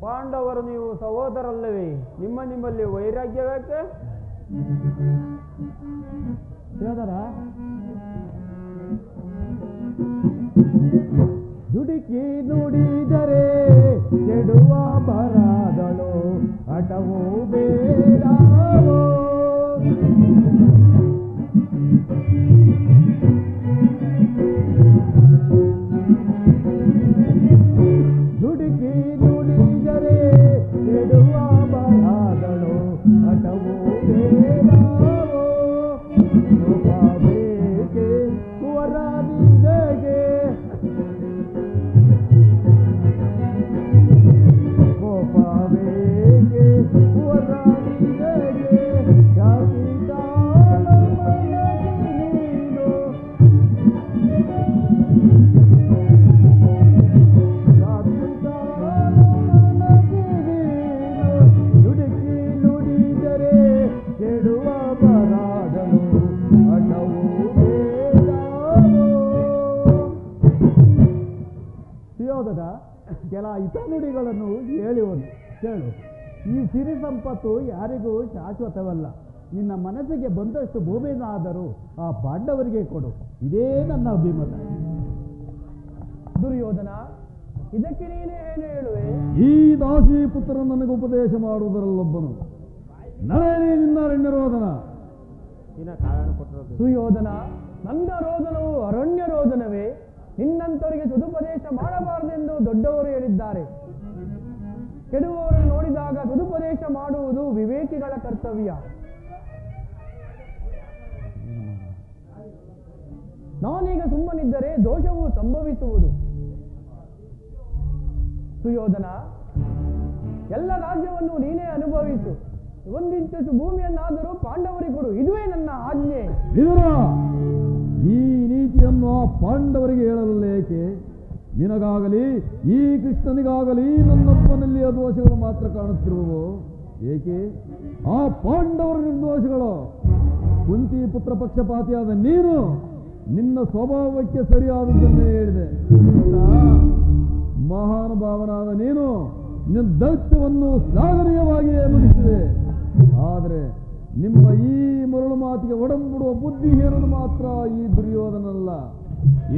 ಪಾಂಡವರು ನೀವು ಸಹೋದರಲ್ಲವೇ? ನಿಮ್ಮಲ್ಲಿ ವೈರಾಗ್ಯವೇಕೆ? ಸಹೋದರ, ದುಡುಕಿ ನುಡಿದರೆ ಕೆಡುವ ಬರದಳು, ಹಠವೂ ಬೇಡವೋ. ದುಡುಕಿ ನುಡಿದರೆ ಕೆಡುವ ಬರದಳು, ಹಠವೂ ಬೇಡವೋ. ಬೇಕೆ ಕುವರಾದಿಗೆ ಕೋಪವೇಗೆ ಕುವರಾದಿಗೆ ಜಾತಿತಾಳ ನೀನು ಜಾತಿತಾಳ ನುಡುಕಿ ನುಡಿದರೆ ಕೆಡುವ ಬರಾದಳು, ಹಠವೂ ಸುಯೋಧನ ಕೆಲ ಹಿತನುಡಿಗಳನ್ನು ಹೇಳುವನು ಕೇಳು. ಈ ಸಿರಿ ಸಂಪತ್ತು ಯಾರಿಗೂ ಶಾಶ್ವತವಲ್ಲ. ನಿನ್ನ ಮನಸ್ಸಿಗೆ ಬಂದಷ್ಟು ಭೂಮಿನಾದರೂ ಆ ಪಾಂಡವರಿಗೆ ಕೊಡು. ಇದೇ ನನ್ನ ಅಭಿಮತ. ದುರ್ಯೋಧನ, ಇದಕ್ಕೆ ನೀನೇ ಏನು ಹೇಳುವೆ? ಈ ದಾಸಿ ಪುತ್ರ ನನಗೆ ಉಪದೇಶ ಮಾಡುವುದರಲ್ಲೊಬ್ಬನು. ನಾನೇ ನಿನ್ನ ಅರಣ್ಯ ರೋದನ. ಸುಯೋಧನ, ನನ್ನ ರೋದನವು ಅರಣ್ಯ ರೋದನವೇ? ನಿನ್ನಂತವರಿಗೆ ಸದುಪದೇಶ ಮಾಡಬಾರದೆಂದು ದೊಡ್ಡವರು ಹೇಳಿದ್ದಾರೆ. ಕೆಡುವವರನ್ನು ನೋಡಿದಾಗ ಸದುಪದೇಶ ಮಾಡುವುದು ವಿವೇಕಿಗಳ ಕರ್ತವ್ಯ. ನಾನೀಗ ಸುಮ್ಮನಿದ್ದರೆ ದೋಷವು ಸಂಭವಿಸುವುದು. ಸುಯೋಧನ, ಎಲ್ಲ ರಾಜ್ಯವನ್ನು ನೀನೇ ಅನುಭವಿಸು. ಒಂದಿಂಚು ಭೂಮಿಯನ್ನಾದರೂ ಪಾಂಡವರಿಗೆ ಕೊಡು. ಇದುವೇ ನನ್ನ ಆಜ್ಞೆ. ಈ ನೀತಿಯನ್ನು ಆ ಪಾಂಡವರಿಗೆ ಹೇಳಲೇಕೆ? ನಿನಗಾಗಲಿ ಈ ಕೃಷ್ಣನಿಗಾಗಲಿ ನನ್ನೊಬ್ಬನಲ್ಲಿ ಆ ದೋಷಗಳು ಮಾತ್ರ ಕಾಣುತ್ತಿರುವವು. ಏಕೆ? ಆ ಪಾಂಡವರ ನಿರ್ದೋಷಗಳು. ಕುಂತಿ ಪುತ್ರ ಪಕ್ಷಪಾತಿಯಾದ ನೀನು ನಿನ್ನ ಸ್ವಭಾವಕ್ಕೆ ಸರಿಯಾದದ್ದನ್ನೇ ಹೇಳಿದೆ. ಮಹಾನುಭಾವನಾದ ನೀನು ನಿನ್ನ ದೌತ್ಯವನ್ನು ಶ್ಲಾಘನೀಯವಾಗಿಯೇ ಮುಗಿಸಿದೆ. ಆದರೆ ನಿಮ್ಮ ಈ ಮರಳು ಮಾತಿಗೆ ಒಡಂಬಿಡುವ ಬುದ್ಧಿ ಹೇರಲು ಮಾತ್ರ ಈ ದುರ್ಯೋಧನಲ್ಲ.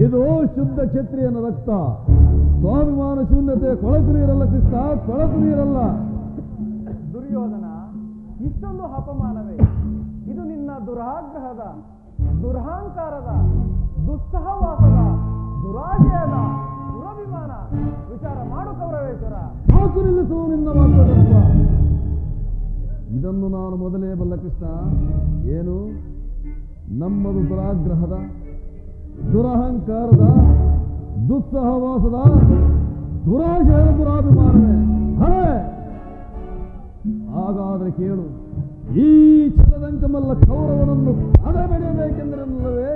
ಇದು ಶುದ್ಧ ಕ್ಷತ್ರಿಯನ ರಕ್ತ. ಸ್ವಾಭಿಮಾನ ಶೂನ್ಯತೆ ಕೊಳಕು ನೀರಲ್ಲ ಕೃಷ್ಣ, ಕೊಳಕು ನೀರಲ್ಲ. ದುರ್ಯೋಧನ, ಇಷ್ಟೊಂದು ಅಪಮಾನವೇ? ಇದು ನಿನ್ನ ದುರಾಗ್ರಹದ, ದುರಹಂಕಾರದ, ದುಸ್ಸಹವಾಸದ, ದುರಾಶಯದ, ದುರಭಿಮಾನ. ವಿಚಾರ ಮಾಡು ಕೌರವೇಶ್ವರ. ಸಾಕು ನಿಲ್ಲಿಸು ನಿನ್ನ ಮಾತೃತ್ವ. ಇದನ್ನು ನಾನು ಮೊದಲೇ ಬಲ್ಲ ಕೃಷ್ಣ. ಏನು? ನಮ್ಮದು ದುರಾಗ್ರಹದ, ದುರಹಂಕಾರದ, ದುಸ್ಸಹವಾಸದ, ದುರಾಶಯದ ದುರಾಭಿಮಾನವೇ? ಹಾಗಾದರೆ ಕೇಳು. ಈ ಛಲದಂಕಮಲ್ಲ ಕೌರವನನ್ನು ಬೆಳೆಯಬೇಕೆಂದರಲ್ಲವೇ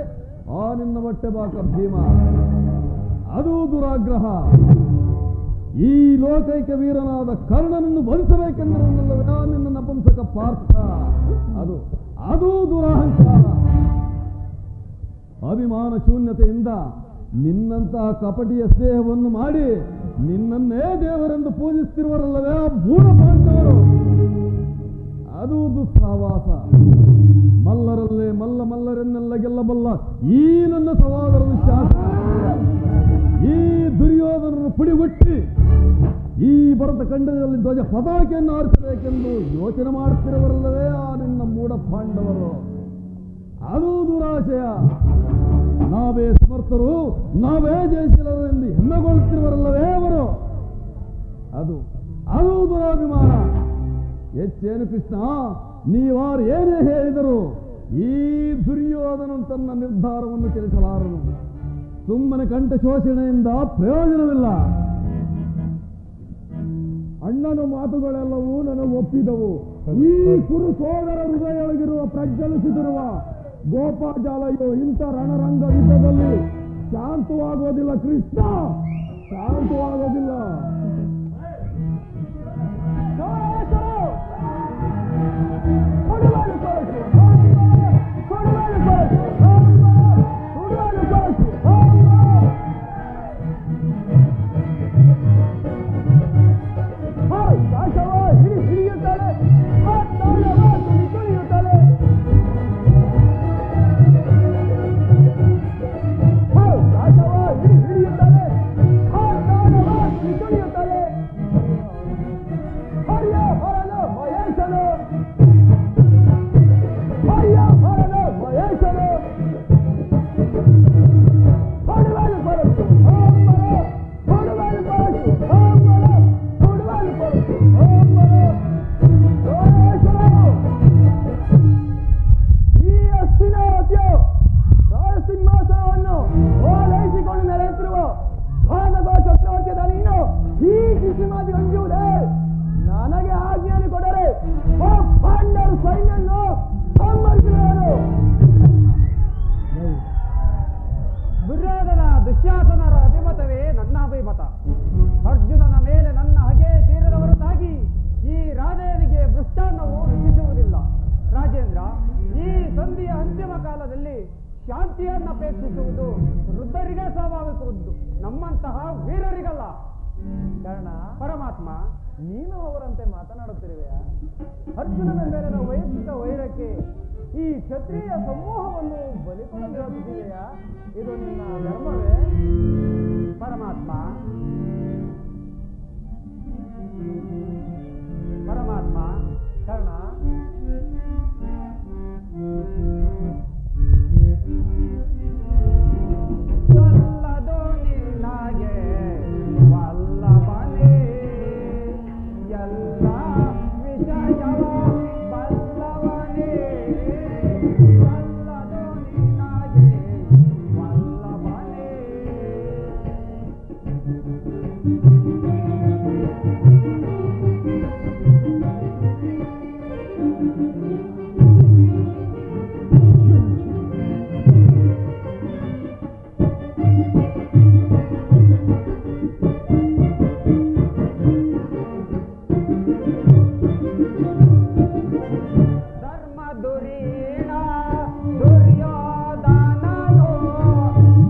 ಆ ನಿನ್ನ ಹೊಟ್ಟೆ ಬಾಕ ಭೀಮ. ಅದು ದುರಾಗ್ರಹ. ಈ ಲೋಕೈಕ ವೀರನಾದ ಕರ್ಣನನ್ನು ಬಂಧಿಸಬೇಕೆಂದರಲ್ಲವೇ ಆ ನಿನ್ನ ನಪುಂಸಕ ಪಾರ್ಥ. ಅದು ದುರಹಂಕಾರ. ಅಭಿಮಾನ ಶೂನ್ಯತೆಯಿಂದ ನಿನ್ನಂತಹ ಕಪಟಿಯ ಸ್ನೇಹವನ್ನು ಮಾಡಿ ನಿನ್ನನ್ನೇ ದೇವರೆಂದು ಪೂಜಿಸುತ್ತಿರುವರಲ್ಲವೇ ಆ ಮೂಢ ಪಾಂಡವರು. ಅದು ದುಸ್ಸಹವಾಸ. ಮಲ್ಲರಲ್ಲೇ ಮಲ್ಲರೆನ್ನೆಲ್ಲ ಗೆಲ್ಲಬಲ್ಲ ಈ ನನ್ನ ಸಹೋದರದ ಶಾಸನ. ಈ ದುರ್ಯೋಧನನ್ನು ಪುಡಿಗೊಟ್ಟಿ ಈ ಭರತ ಖಂಡದಲ್ಲಿ ಧ್ವಜ ಪತಾಕೆಯನ್ನು ಆರಿಸಬೇಕೆಂದು ಯೋಚನೆ ಮಾಡುತ್ತಿರುವರಲ್ಲವೇ ಆ ನಿನ್ನ ಮೂಢ ಪಾಂಡವರು. ಅದು ದುರಾಶಯ. ನಾವೇ ಸಮರ್ಥರು, ನಾವೇ ಜಯಶೀಲರು ಎಂದು ಹೆಮ್ಮೆಗೊಳ್ಳುತ್ತಿರುವರಲ್ಲವೇ ಅವರು. ಅದು ದುರಾಭಿಮಾನ. ಹೆಚ್ಚೇನು ಕೃಷ್ಣ, ನೀವಾರು ಏನೇ ಹೇಳಿದರು ಈ ದುರ್ಯೋಧನ ತನ್ನ ನಿರ್ಧಾರವನ್ನು ತಿಳಿಸಲಾರನು. ಸುಮ್ಮನೆ ಕಂಠ ಶೋಷಣೆಯಿಂದ ಪ್ರಯೋಜನವಿಲ್ಲ. ಅಣ್ಣನ ಮಾತುಗಳೆಲ್ಲವೂ ನನಗೆ ಒಪ್ಪಿದವು. ಈ ಕುರು ಸೋದರ ಹೃದಯೊಳಗಿರುವ ಪ್ರಜ್ವಲಿಸುತ್ತಿರುವ ಗೋಪಾಜಾಲಯು ಇಂಥ ರಣರಂಗ ಯುದ್ಧದಲ್ಲಿ ಶಾಂತವಾಗೋದಿಲ್ಲ ಕೃಷ್ಣ, ಶಾಂತವಾಗೋದಿಲ್ಲ. ವೀರರಿಗಲ್ಲ. ಕಾರಣ ಪರಮಾತ್ಮ, ನೀನು ಅವರಂತೆ ಮಾತನಾಡುತ್ತಿರುವೆಯಾ? ಅರ್ಜುನನ ಮೇಲಿನ ವೈಯಕ್ತಿಕ ವೈರಕ್ಕೆ ಈ ಕ್ಷತ್ರಿಯ ಸಮೂಹವನ್ನು ಬಲಿಕೊಡಲು ಯೋಚಿಸಿದೆಯಾ? ಇದು ನಿನ್ನ ಧರ್ಮವೇ? ಪರಮಾತ್ಮ, ಪರಮಾತ್ಮ, ಕಾರಣ ಸಲ್ಲದು ನಿನಗೆ ವಲ್ಲಭನೇ, ಎಲ್ಲ ವಿಷಯವ ಬಲ್ಲವನೇ. ಸಲ್ಲದು ನಿನಗೆ ವಲ್ಲಭನೇ. ಧರ್ಮ ದುರೀಣ ದುರ್ಯೋಧನನು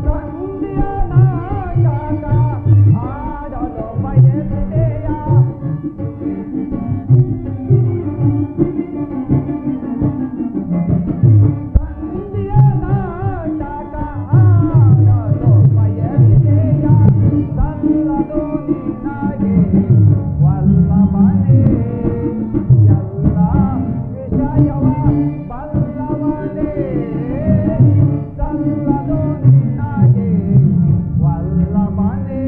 ಸಂಧ್ಯಾ ನಾಟಕ ಆಡಲು ಬಯಸಿದೆಯ. ಸಂಧ್ಯಾ ನಾಟಕ ಆಡಲು ಬಯಸಿದೆಯ. ಸಲ್ಲದು ನಿನಗೆ ವಲ್ಲಭನೇ, ಎಲ್ಲ ವಿಷಯವ ಬಲ್ಲವನೇ. ಸಲ್ಲದು ನಿನಗೆ ವಲ್ಲಭನೇ.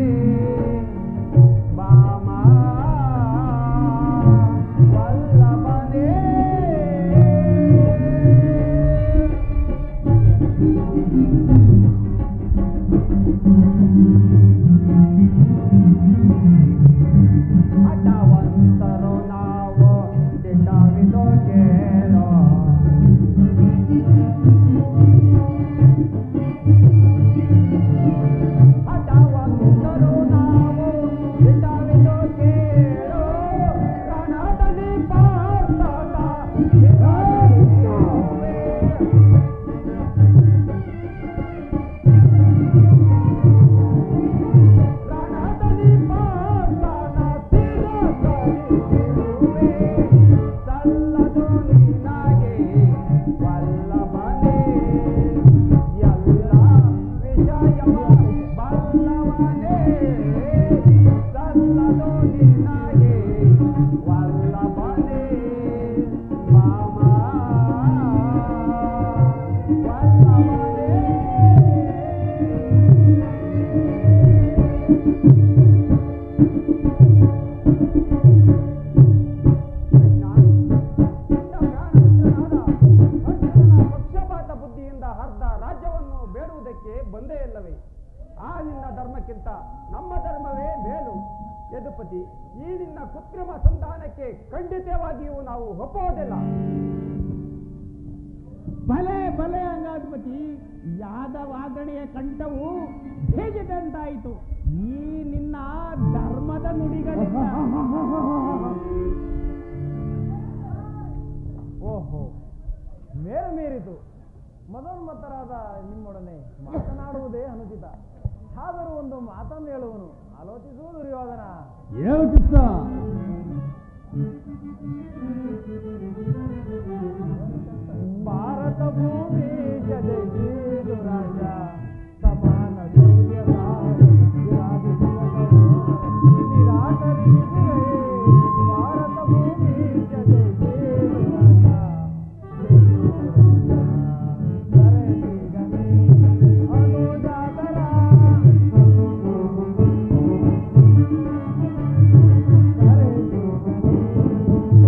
ಬಾಮ ವಲ್ಲಭನೇ. ಹಠವಂತರು ನಾವು ದಿಟವಿದು ಕೇಳೋ. ಹಠವಂತರು ನಾವು ದಿಟವಿದು ಕೇಳೋ. ರಣದಲ್ಲಿ ಪಾರ್ಥನ ನಿರಾಕರಿಸುವೆ. ರಣದಲ್ಲಿ ಪಾರ್ಥನ ನಿರಾಕರಿಸುವೆ. ಸಲ್ಲದು ನಿನಗೆ ವಲ್ಲಭನೇ, ಎಲ್ಲ ವಿಷಯವ ಬಲ್ಲವನೇ. ಸಲ್ಲದು ನಿನಗೆ ವಲ್ಲಭನೇ. ಬಾಮ ವಲ್ಲಭನೇ. ಅರ್ಜುನನ ಪಕ್ಷಪಾತ ಬುದ್ಧಿಯಿಂದ ಅರ್ಧ ರಾಜ್ಯವನ್ನು ಬೇಡುವುದಕ್ಕೆ ಬಂದೇ ಇಲ್ಲವೇ? ಆ ನಿನ್ನ ಧರ್ಮಕ್ಕಿಂತ ನಮ್ಮ ಧರ್ಮವೇ ಮೇಲು. ಯದುಪತಿ, ಈ ನಿನ್ನ ಕೃತ್ರಿಮ ಸಂಧಾನಕ್ಕೆ ಖಂಡಿತವಾಗಿಯೂ ನಾವು ಒಪ್ಪುವುದಿಲ್ಲ. ಭಲೆ ಭಲೆ ಅಂಗಾಧಿಪತಿ, ಯಾದವಾದಣೆಯ ಕಂಠವು ಹೇಗಿದಂತಾಯಿತು ಈ ನಿನ್ನ ಧರ್ಮದ ನುಡಿಗಳಿಂದ. ಓಹೋ, ಮೇರೆ ಮೀರಿತು. ಮದೋನ್ಮತ್ತರಾದ ನಿಮ್ಮೊಡನೆ ಮಾತನಾಡುವುದೇ ಅನುಚಿತ. ಆದರೂ ಒಂದು ಮಾತನ್ನು ಹೇಳುವನು, ಆಲೋಚಿಸುವ ದುರ್ಯೋಧನ. ಏನು ಕಿತ್ತ? ಭಾರತ ಭೂಮಿ ಜಗೀದು ರಾಜ ಸಮಾನ ಸೂರ್ಯ ನಿರಾಕರಿಸಿದೆ. ಭಾರತ ಭೂಮಿ ಜಗೀದು ರಾಜ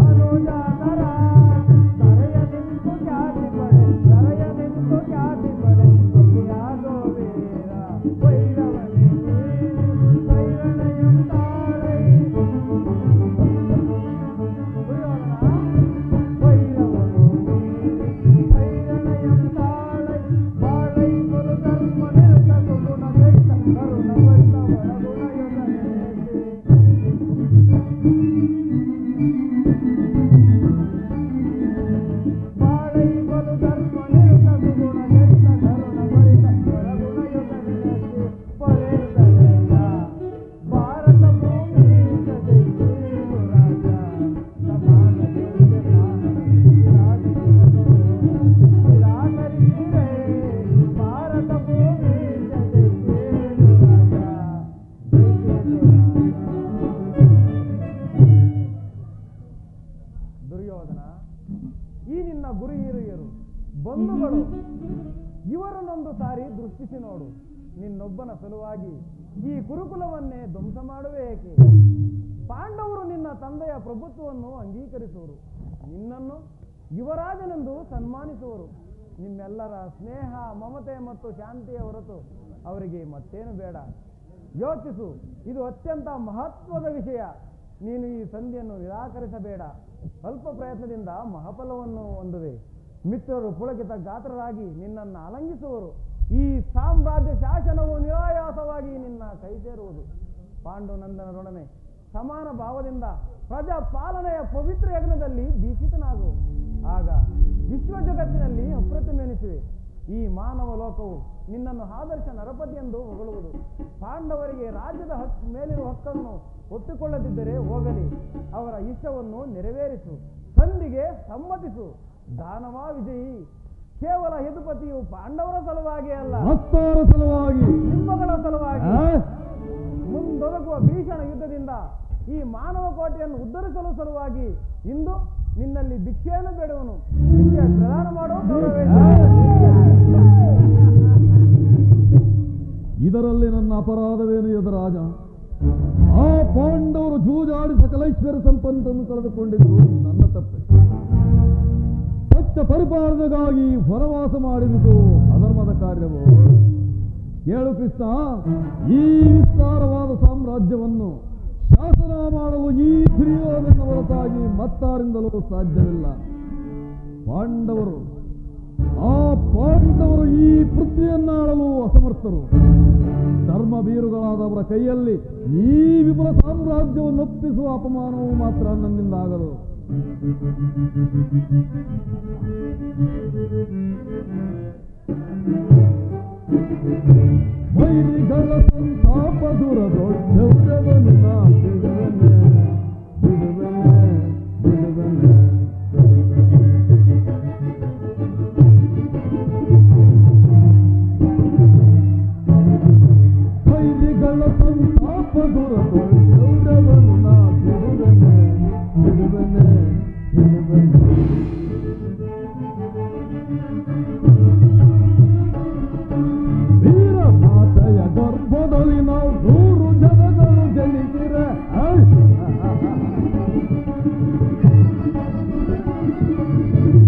ಅನುಜಾತರ ಸರೆಯ ನಿಂತು ಖ್ಯಾತಿ ಪಡೆ ಸರೆಯ ನಿಂತು ಖ್ಯಾತಿ ಪಡೆ ಯೋಚಿಸಿ ನೋಡು, ನಿನ್ನೊಬ್ಬನ ಸಲುವಾಗಿ ಈ ಕುರುಕುಲವನ್ನೇ ಧ್ವಂಸ ಮಾಡುವೆ ಏಕೆ? ಪಾಂಡವರು ನಿನ್ನ ತಂದೆಯ ಪ್ರಭುತ್ವವನ್ನು ಅಂಗೀಕರಿಸುವರು, ನಿನ್ನನ್ನು ಯುವರಾಜನೆಂದು ಸನ್ಮಾನಿಸುವರು. ನಿಮ್ಮೆಲ್ಲರ ಸ್ನೇಹ, ಮಮತೆ ಮತ್ತು ಶಾಂತಿಯ ಹೊರತು ಅವರಿಗೆ ಮತ್ತೇನು ಬೇಡ. ಯೋಚಿಸು, ಇದು ಅತ್ಯಂತ ಮಹತ್ವದ ವಿಷಯ. ನೀನು ಈ ಸಂಧಿಯನ್ನು ನಿರಾಕರಿಸಬೇಡ. ಅಲ್ಪ ಪ್ರಯತ್ನದಿಂದ ಮಹಾಫಲವನ್ನು ಹೊಂದುವೆ. ಮಿತ್ರರು ಪುಳಕಿತ ಗಾತ್ರರಾಗಿ ನಿನ್ನನ್ನು ಆಲಂಗಿಸುವರು. ಈ ಸಾಮ್ರಾಜ್ಯ ಶಾಸನವು ನಿರಾಯಾಸವಾಗಿ ನಿನ್ನ ಕೈ ಸೇರುವುದು. ಪಾಂಡುನಂದನರೊಡನೆ ಸಮಾನ ಭಾವದಿಂದ ಪ್ರಜಾಪಾಲನೆಯ ಪವಿತ್ರ ಯಜ್ಞದಲ್ಲಿ ದೀಕ್ಷಿತನಾಗು. ಆಗ ವಿಶ್ವ ಜಗತ್ತಿನಲ್ಲಿ ಅಪ್ರತಿಮೆನಿಸುವೆ. ಈ ಮಾನವ ಲೋಕವು ನಿನ್ನನ್ನು ಆದರ್ಶ ನರಪತಿ ಎಂದು ಹೊಗಳುವುದು. ಪಾಂಡವರಿಗೆ ರಾಜ್ಯದ ಮೇಲಿರುವ ಹಕ್ಕನ್ನು ಒಪ್ಪಿಕೊಳ್ಳದಿದ್ದರೆ ಹೋಗಲಿ, ಅವರ ಇಷ್ಟವನ್ನು ನೆರವೇರಿಸು. ಸಂಧಿಗೆ ಸಮ್ಮತಿಸು. ದಾನವ ವಿಜಯಿ. ಕೇವಲ ಯದುಪತಿಯು ಪಾಂಡವರ ಸಲುವಾಗಿ ಅಲ್ಲ, ಮತ್ತಾರ ಸಲುವಾಗಿ, ನಿಮ್ಮಗಳ ಸಲುವಾಗಿ ಮುಂದೊದಗುವ ಭೀಷಣ ಯುದ್ಧದಿಂದ ಈ ಮಾನವ ಕೋಟೆಯನ್ನು ಉದ್ಧರಿಸಲು ಸಲುವಾಗಿ ಇಂದು ನಿನ್ನಲ್ಲಿ ಭಿಕ್ಷೆಯನ್ನು ಬೇಡುವನು. ಭಿಕ್ಷೆ ಪ್ರದಾನ ಮಾಡೋ ಇದರಲ್ಲಿ ನನ್ನ ಅಪರಾಧವೇನು ಯದುರಾಜ? ಆ ಪಾಂಡವರು ಜೂಜಾಡಿ ಸಕಲೈಶ್ವರ್ಯ ಸಂಪತ್ತನ್ನು ಕಳೆದುಕೊಂಡಿದ್ದು ನನ್ನ ತಪ್ಪೆ. ಸತ್ಯ ಪರಿಪಾಲನೆಗಾಗಿ ವನವಾಸ ಮಾಡಿದುದು ಅಧರ್ಮದ ಕಾರ್ಯವು. ಕೇಳು ಕೃಷ್ಣ, ಈ ವಿಸ್ತಾರವಾದ ಸಾಮ್ರಾಜ್ಯವನ್ನು ಶಾಸನ ಮಾಡಲು ಈ ದುರ್ಯೋಧನ ಹೊರತಾಗಿ ಮತ್ತಾರಿಂದಲೂ ಸಾಧ್ಯವಿಲ್ಲ. ಪಾಂಡವರು ಈ ಪೃಥ್ವಿಯನ್ನಾಳಲು ಅಸಮರ್ಥರು. ಧರ್ಮ ಬೀರುಗಳಾದವರ ಕೈಯಲ್ಲಿ ಈ ವಿಪುಲ ಸಾಮ್ರಾಜ್ಯವನ್ನು ಒಪ್ಪಿಸುವ ಅಪಮಾನವು ಮಾತ್ರ ನನ್ನಿಂದ ಆಗದು. ವೈರಿಗಳ ಸಂತಾಪ ದೂರದೊಡ್ಡವನು ನಾ ಬಿಡುವನೆ, ಬಿಡುವನೆ, ಬಿಡುವನೆ. ವೈರಿಗಳ ಸಂತಾಪ ದೂರದೊಡ್ಡವನು ನಾ ಬಿಡುವನೆ, ಬಿಡುವನೆ, ಬಿಡುವನೆ. ವೀರ ಮಾತೆಯ ಗರ್ಭದಲ್ಲಿ ನಾವು 100 ಜನಗಳು ಜನಿಸಿರೆ,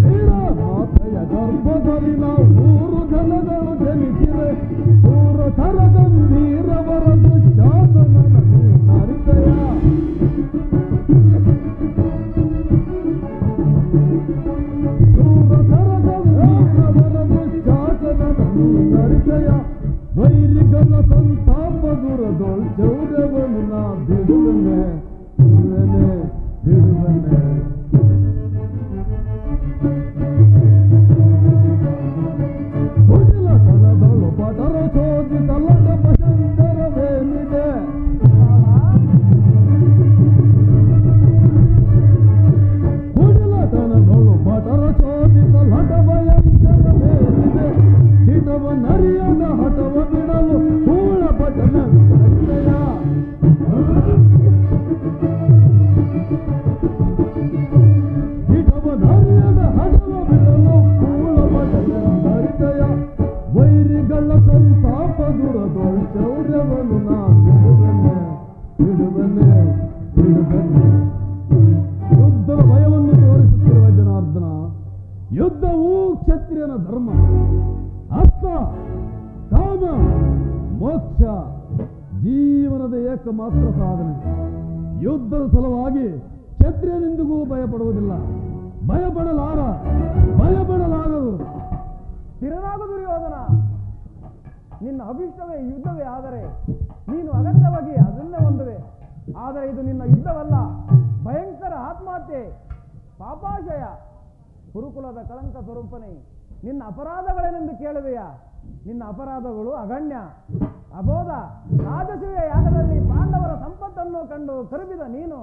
ವೀರ ಮಾತೆಯ ಗರ್ಭದಲ್ಲಿ ನಾವು 100 ಜನಗಳು ಜನಿಸಿರೆ, 100 ಥರ ಗಂಭೀರವರದು ಶಾಸನ ನರಿತೆಯ. ವೈರಿಗಳ ಸಂತಾಪ ದೂರದೊಳ್ ಚೌರ್ಯವನ್ನು ನಾ ಬಿಡುವನೆ, ಬಿಡುವನೆ, ಬಿಡುವನೆ. ಕುಡಿಲ ತನದಳು ಪಟರ ಶೋಧಿಸಲಟ ಭಯಂಕರವೇನಿದೆ. ಕುಡಿಲ ತನದಳು ಪಟರ ಶೋಧಿಸಲಟ ಭಯಂಕರವೇನಿದೆ. ಹಿಟವ ನರಿಯದ ಹಠವ ಬಿಡಲು ಕೂಳ ಪಟನ ಹರಿತೆಯ. ಹಿಟವ ನರಿಯದ ಹಠವ ಬಿಡಲು ಕೂಳ ಪಟನ ಹರಿತೆಯ. ವೈರಿಗಳ ಸಂತಾಪ ದುರದೊಳ್ ಚೌರ್ಯವನ್ನು ನಾ ಬಿಡುವನೆ, ಬಿಡುವನೆ, ಬಿಡುವನೆ. ಯುದ್ಧದ ಭಯವನ್ನು ತೋರಿಸುತ್ತಿರುವ ಜನಾರ್ದನ, ಯುದ್ಧವೂ ಕ್ಷತ್ರಿಯನ ಧರ್ಮ. ಅರ್ಥ, ಕಾಮ, ಮೋಕ್ಷ ಜೀವನದ ಏಕಮಾತ್ರ ಸಾಧನೆ. ಯುದ್ಧದ ಸಲುವಾಗಿ ಕ್ಷತ್ರಿಯನೆಂದಿಗೂ ಭಯಪಡುವುದಿಲ್ಲ, ಭಯಪಡಲಾಗದು. ಸ್ಥಿರನಾಗು ದುರ್ಯೋಧನ. ನಿನ್ನ ಅಭಿಷ್ಟವೇ ಯುದ್ಧವೇ ಆದರೆ ನೀನು ಅಗತ್ಯವಾಗಿ ಅದನ್ನೇ ಹೊಂದುವೆ. ಆದರೆ ಇದು ನಿನ್ನ ಯುದ್ಧವಲ್ಲ, ಭಯಂಕರ ಆತ್ಮಹತ್ಯೆ, ಪಾಪಾಶಯ. ಕುರುಕುಲದ ಕಳಂಕ ಸ್ವರೂಪನೇ, ನಿನ್ನ ಅಪರಾಧಗಳೇನೆಂದು ಕೇಳುವೆಯಾ? ನಿನ್ನ ಅಪರಾಧಗಳು ಅಗಣ್ಯ, ಅಬೋಧ. ರಾಜಸೂಯ ಯಾಗದಲ್ಲಿ ಪಾಂಡವರ ಸಂಪತ್ತನ್ನು ಕಂಡು ಕರುಬಿದ ನೀನು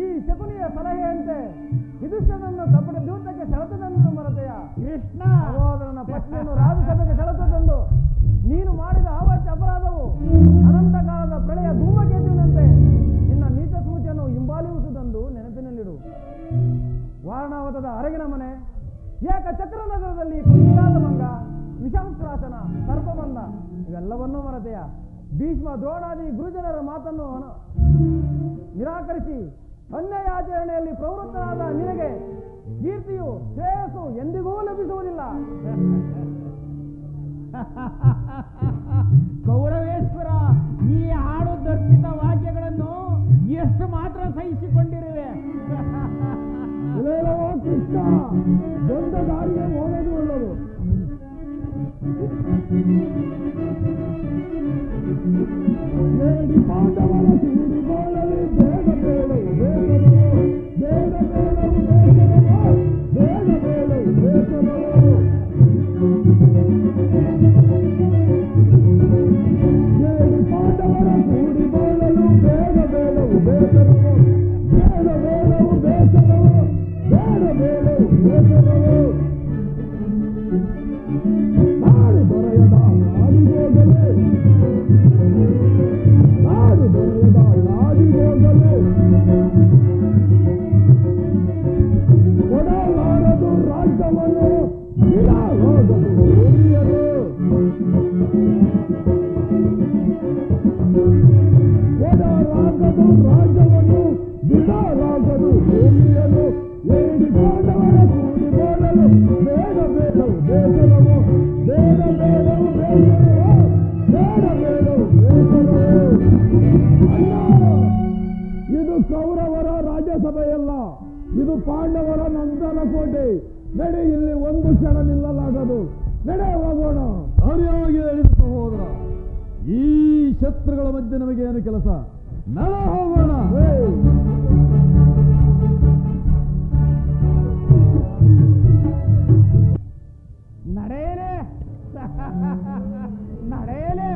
ಈ ಶಕುನಿಯ ಸಲಹೆಯಂತೆ ಯುಧಿಷ್ಠಿರನನ್ನು ಕಪಟ ದ್ಯೂತಕ್ಕೆ ಸೆಳೆತದೆಂದು ಮರೆತೆಯ? ಕೃಷ್ಣ ಸಹೋದರನ ಪತ್ನಿಯನ್ನು ರಾಜಸಭೆಗೆ ಸೆಳೆತದೆಂದು ನೀನು ಮಾಡಿದ ಆವತ್ತು ಅಪರಾಧವು ಅನಂತ ಕಾಲದ ಪ್ರಳಯ ಧೂಮಕೇತುವಿನಂತೆ ನಿನ್ನ ನೀಚ ಸ್ಮೃತಿಯನ್ನು ಹಿಂಬಾಲಿಸುವುದೆಂದು ನೆನಪಿನಲ್ಲಿಡು. ವಾರಣಾವತದ ಅರಗಿನ ಮನೆ, ಏಕ ಚಕ್ರನಗರದಲ್ಲಿ ಕುಂದಿಗಾದ ಮಂಗ, ವಿಷಾಂಶ್ವಾಸನ ಸರ್ಪಬಂಧ ಇವೆಲ್ಲವನ್ನೂ ಮರೆತೆಯ ಭೀಷ್ಮ ದ್ರೋಣಾದಿ ಗುರುಜನರ ಮಾತನ್ನು ನಿರಾಕರಿಸಿ ಅನ್ಯಾಯಾಚರಣೆಯಲ್ಲಿ ಪ್ರವೃತ್ತನಾದ ನಿನಗೆ ಕೀರ್ತಿಯು ಶ್ರೇಯಸ್ಸು ಎಂದಿಗೂ ಲಭಿಸುವುದಿಲ್ಲ. ಕೌರವೇಶ್ವರ, ಈ ಹಾಡು ದರ್ಪಿತ ವಾಕ್ಯಗಳನ್ನು ಎಷ್ಟು ಮಾತ್ರ ಸಹಿಸಿಕೊಂಡಿರುವೆ? ಕೃಷ್ಣ, ಬಂದ ದಾರಿಗೆ ಹೋಗೋದು ಒಳ್ಳೆಯದು. ಪಾಂಡವರ ಕೂಡಿಕೊಳ್ಳಲಿ ಬೇಡ ಬೇಡವು ಬೇಡವು ಬೇಡ ಬೇಡವು ಬೇಡ ಬೇಡವು ಬೇಡವು ಪಾಂಡವರ ಕೂಡಿಕೊಳ್ಳಲು ಬೇಡ ಬೇಡವು ಬೇಡವು ಬೇಡ ಬೇಡವು ಬೇಸರವು ಬೇಡ ಬೇಡವು ಬೇಸರವು ನಾಡು ದೊರೆಯದ ನಾಡಿಗೋಗಲೇ ನಾಡು ದೊರೆಯದ ನಾಡಿಗೋಗಲೇ ಕೊಡಲಾರದು ರಾಜ್ಯವನ್ನು ಬಿಡಲಾಗದು ಭೂಮಿಯರು ಕೊಡಲಾಗದು ರಾಜ್ಯವನ್ನು ಬಿಡಲಾಗದು ಭೂಮಿಯರು ಏಡಿಕೊಂಡವರ ಕೂಡಿಕೊಳ್ಳಲು ಬೇಡ ಬೇಡವು ಬೇಸರವು ಬೇಡ ಬೇಡವು ಬೇಸರವು ಬೇಡ ಬೇಡವು ಬೇಸರವು. ಅಲ್ಲ, ಇದು ಕೌರವರ ರಾಜ್ಯಸಭೆಯಲ್ಲ, ಇದು ಪಾಂಡವರ ನಂದನ ಕೋಟೆ. ನಡೆ, ಇಲ್ಲಿ ಒಂದು ಕ್ಷಣ ನಿಲ್ಲಲಾಗದು. ನಡೆ, ಹೋಗೋಣ. ಸರಿಯಾಗಿ ಹೇಳಿದ ಸಹೋದರ. ಈ ಶತ್ರುಗಳ ಮಧ್ಯೆ ನಮಗೇನು ಕೆಲಸ? ನಡ, ಹೋಗೋಣ. ನಡೆಯಲೇ ನಡೆಯಲೇ.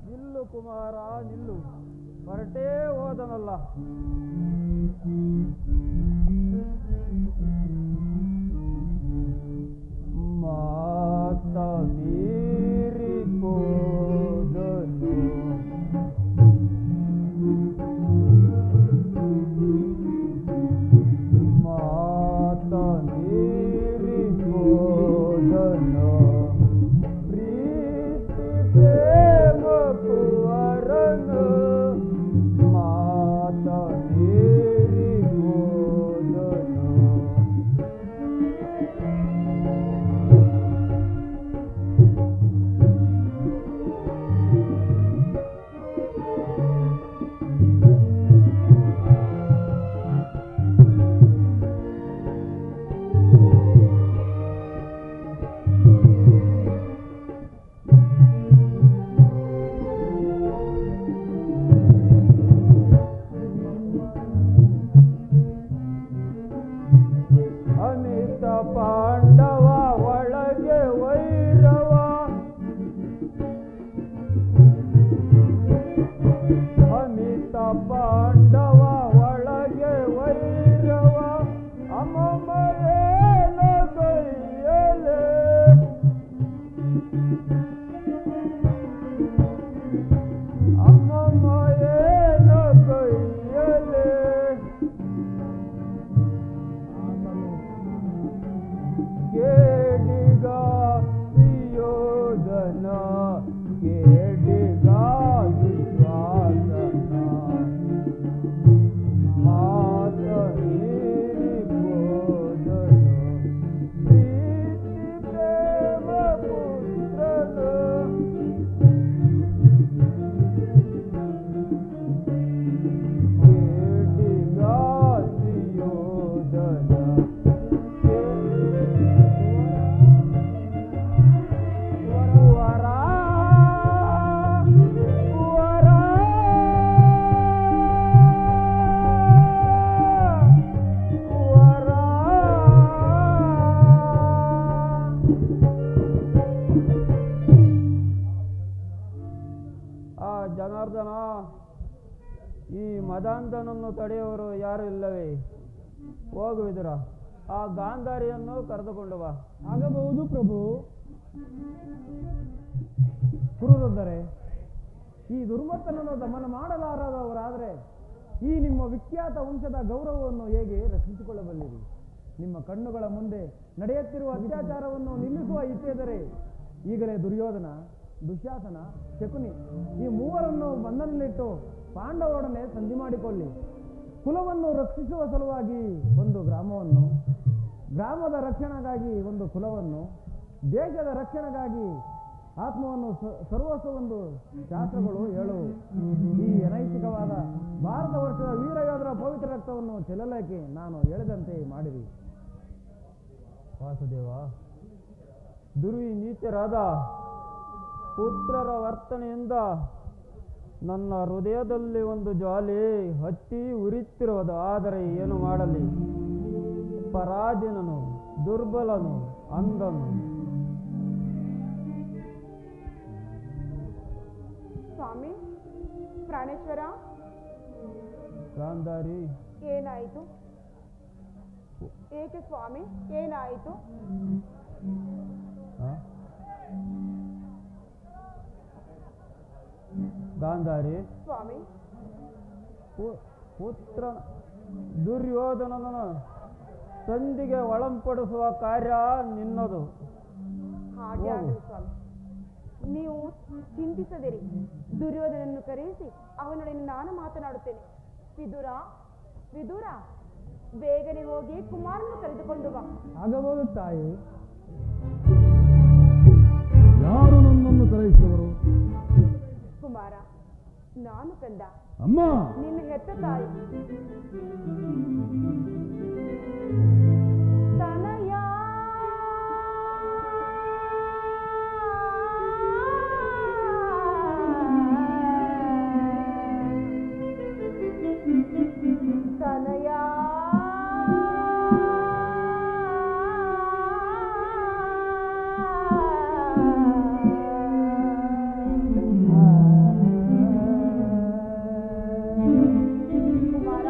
ನಿಲ್ಲು ಕುಮಾರ, ನಿಲ್ಲು. ಹೊರಟೇ ಹೋದನಲ್ಲ. ಮಾತ ಮೀರಿ ಹೋದನು ಮಾತ ಮೀರಿ ಹೋದನು ಪ್ರೀತಿ ಪ್ರೇಮ ಕುವರನು ಮಾತ ಮೀರಿ ಹೋದನು. ಅಮಿತ ಪಾಂಡವ ಒಳಗೆ ವೈರವ ಅಮಿತ ಪಾಂಡವ ಒಳಗೆ ವೈರವ ಅಮಮರೇನ ಗೈಯಲೆ ಅಮಮರೇನ ಗೈಯಲೆ ಕೇಡಿಗ ಸಿಯೋಧನ ಕೇಡಿಗ ವಿಶ್ವಾಸನ ಮಾತ ಮೀರಿ ಬೋಧನು ಪ್ರೀತಿ ಪ್ರೇಮ ಪುತ್ರನು ಕೇಡಿಗ ಸಿಯೋಧನ ಜನಾರ್ದನ, ಈ ಮದಾಂಧನನ್ನು ತಡೆಯುವವರು ಯಾರು ಇಲ್ಲವೇ? ಹೋಗುವಿದುರ, ಆ ಗಾಂಧಾರಿಯನ್ನು ಕರೆದುಕೊಂಡು ಬಾ. ಆಗಬಹುದು ಪ್ರಭು. ಕುರುವೃದ್ಧರೇ, ಈ ದುರ್ಮತನನ್ನು ದಮನ ಮಾಡಲಾರದವರಾದರೆ ಈ ನಿಮ್ಮ ವಿಖ್ಯಾತ ವಂಶದ ಗೌರವವನ್ನು ಹೇಗೆ ರಕ್ಷಿಸಿಕೊಳ್ಳಬಲ್ಲಿರಿ? ನಿಮ್ಮ ಕಣ್ಣುಗಳ ಮುಂದೆ ನಡೆಯುತ್ತಿರುವ ಅತ್ಯಾಚಾರವನ್ನು ನಿಲ್ಲಿಸುವ ಇಚ್ಛೆದರೆ ಈಗಲೇ ದುರ್ಯೋಧನ, ದುಶ್ಯಾಸನ, ಶಕುನಿ ಈ ಮೂವರನ್ನು ಬಂಧನದಲ್ಲಿಟ್ಟು ಪಾಂಡವರೊಡನೆ ಸಂಧಿ ಮಾಡಿಕೊಳ್ಳಿ. ಕುಲವನ್ನು ರಕ್ಷಿಸುವ ಸಲುವಾಗಿ ಒಂದು ಗ್ರಾಮವನ್ನು, ಗ್ರಾಮದ ರಕ್ಷಣೆಗಾಗಿ ಒಂದು ಕುಲವನ್ನು, ದೇಶದ ರಕ್ಷಣೆಗಾಗಿ ಆತ್ಮವನ್ನು ಸರ್ವಸ್ವವೊಂದು ಶಾಸ್ತ್ರಗಳು ಹೇಳುವು. ಈ ಅನೈತಿಕವಾದ ಭಾರತ ವರ್ಷದ ವೀರಯೋಧರ ಪವಿತ್ರ ರಕ್ತವನ್ನು ಚೆಲ್ಲಲಿಕ್ಕೆ ನಾನು ಹೇಳಿದಂತೆ ಮಾಡಿರಿ. ವಾಸುದೇವ, ದುರ್ವಿ ನೀಚರಾದ ಪುತ್ರರ ವರ್ತನೆಯಿಂದ ನನ್ನ ಹೃದಯದಲ್ಲಿ ಒಂದು ಜ್ವಾಲೆ ಹತ್ತಿ ಉರಿತಿರುವುದು. ಆದರೆ ಏನು ಮಾಡಲಿ? ಪರಾಧೀನನು, ದುರ್ಬಲನು, ಅಂಧನು. ಸ್ವಾಮಿ, ಪ್ರಾಣೇಶ್ವರ, ಗಾಂಧಾರಿ, ಏನಾಯಿತು? ಏಕೆ ಸ್ವಾಮಿ, ಏನಾಯಿತು? ಗಾಂಧಾರಿ, ಸ್ವಾಮಿ, ಪುತ್ರ ದುರ್ಯೋಧನನ ಸಂಧಿಗೆ ಒಳಂಪಡಿಸುವ ಕಾರ್ಯ ನಿನ್ನದು. ಹಾಗೆ ಆಗಲಿ ಸ್ವಾಮಿ. ನೀವು ಚಿಂತಿಸದಿರಿ. ದುರ್ಯೋಧನನ್ನು ಕರೆಯಿಸಿ ಅವನೊಡನೆ ನಾನು ಮಾತನಾಡುತ್ತೇನೆ. ವಿದುರ, ವಿದುರ, ಬೇಗನೆ ಹೋಗಿ ಕುಮಾರನ್ನು ಕರೆದುಕೊಂಡು ಬಾ. ಆಗಬಹುದು ತಾಯಿ. ಯಾರು ನನ್ನನ್ನು ಕರೆಯಿಸುವರು? ಕುಮಾರ, ನಾನು ಕಂದ, ಅಮ್ಮ. ನಿನ್ನ ಹೆತ್ತ ತಾಯಿ. ತನಯ ತನಯ ಕುಮಾರ,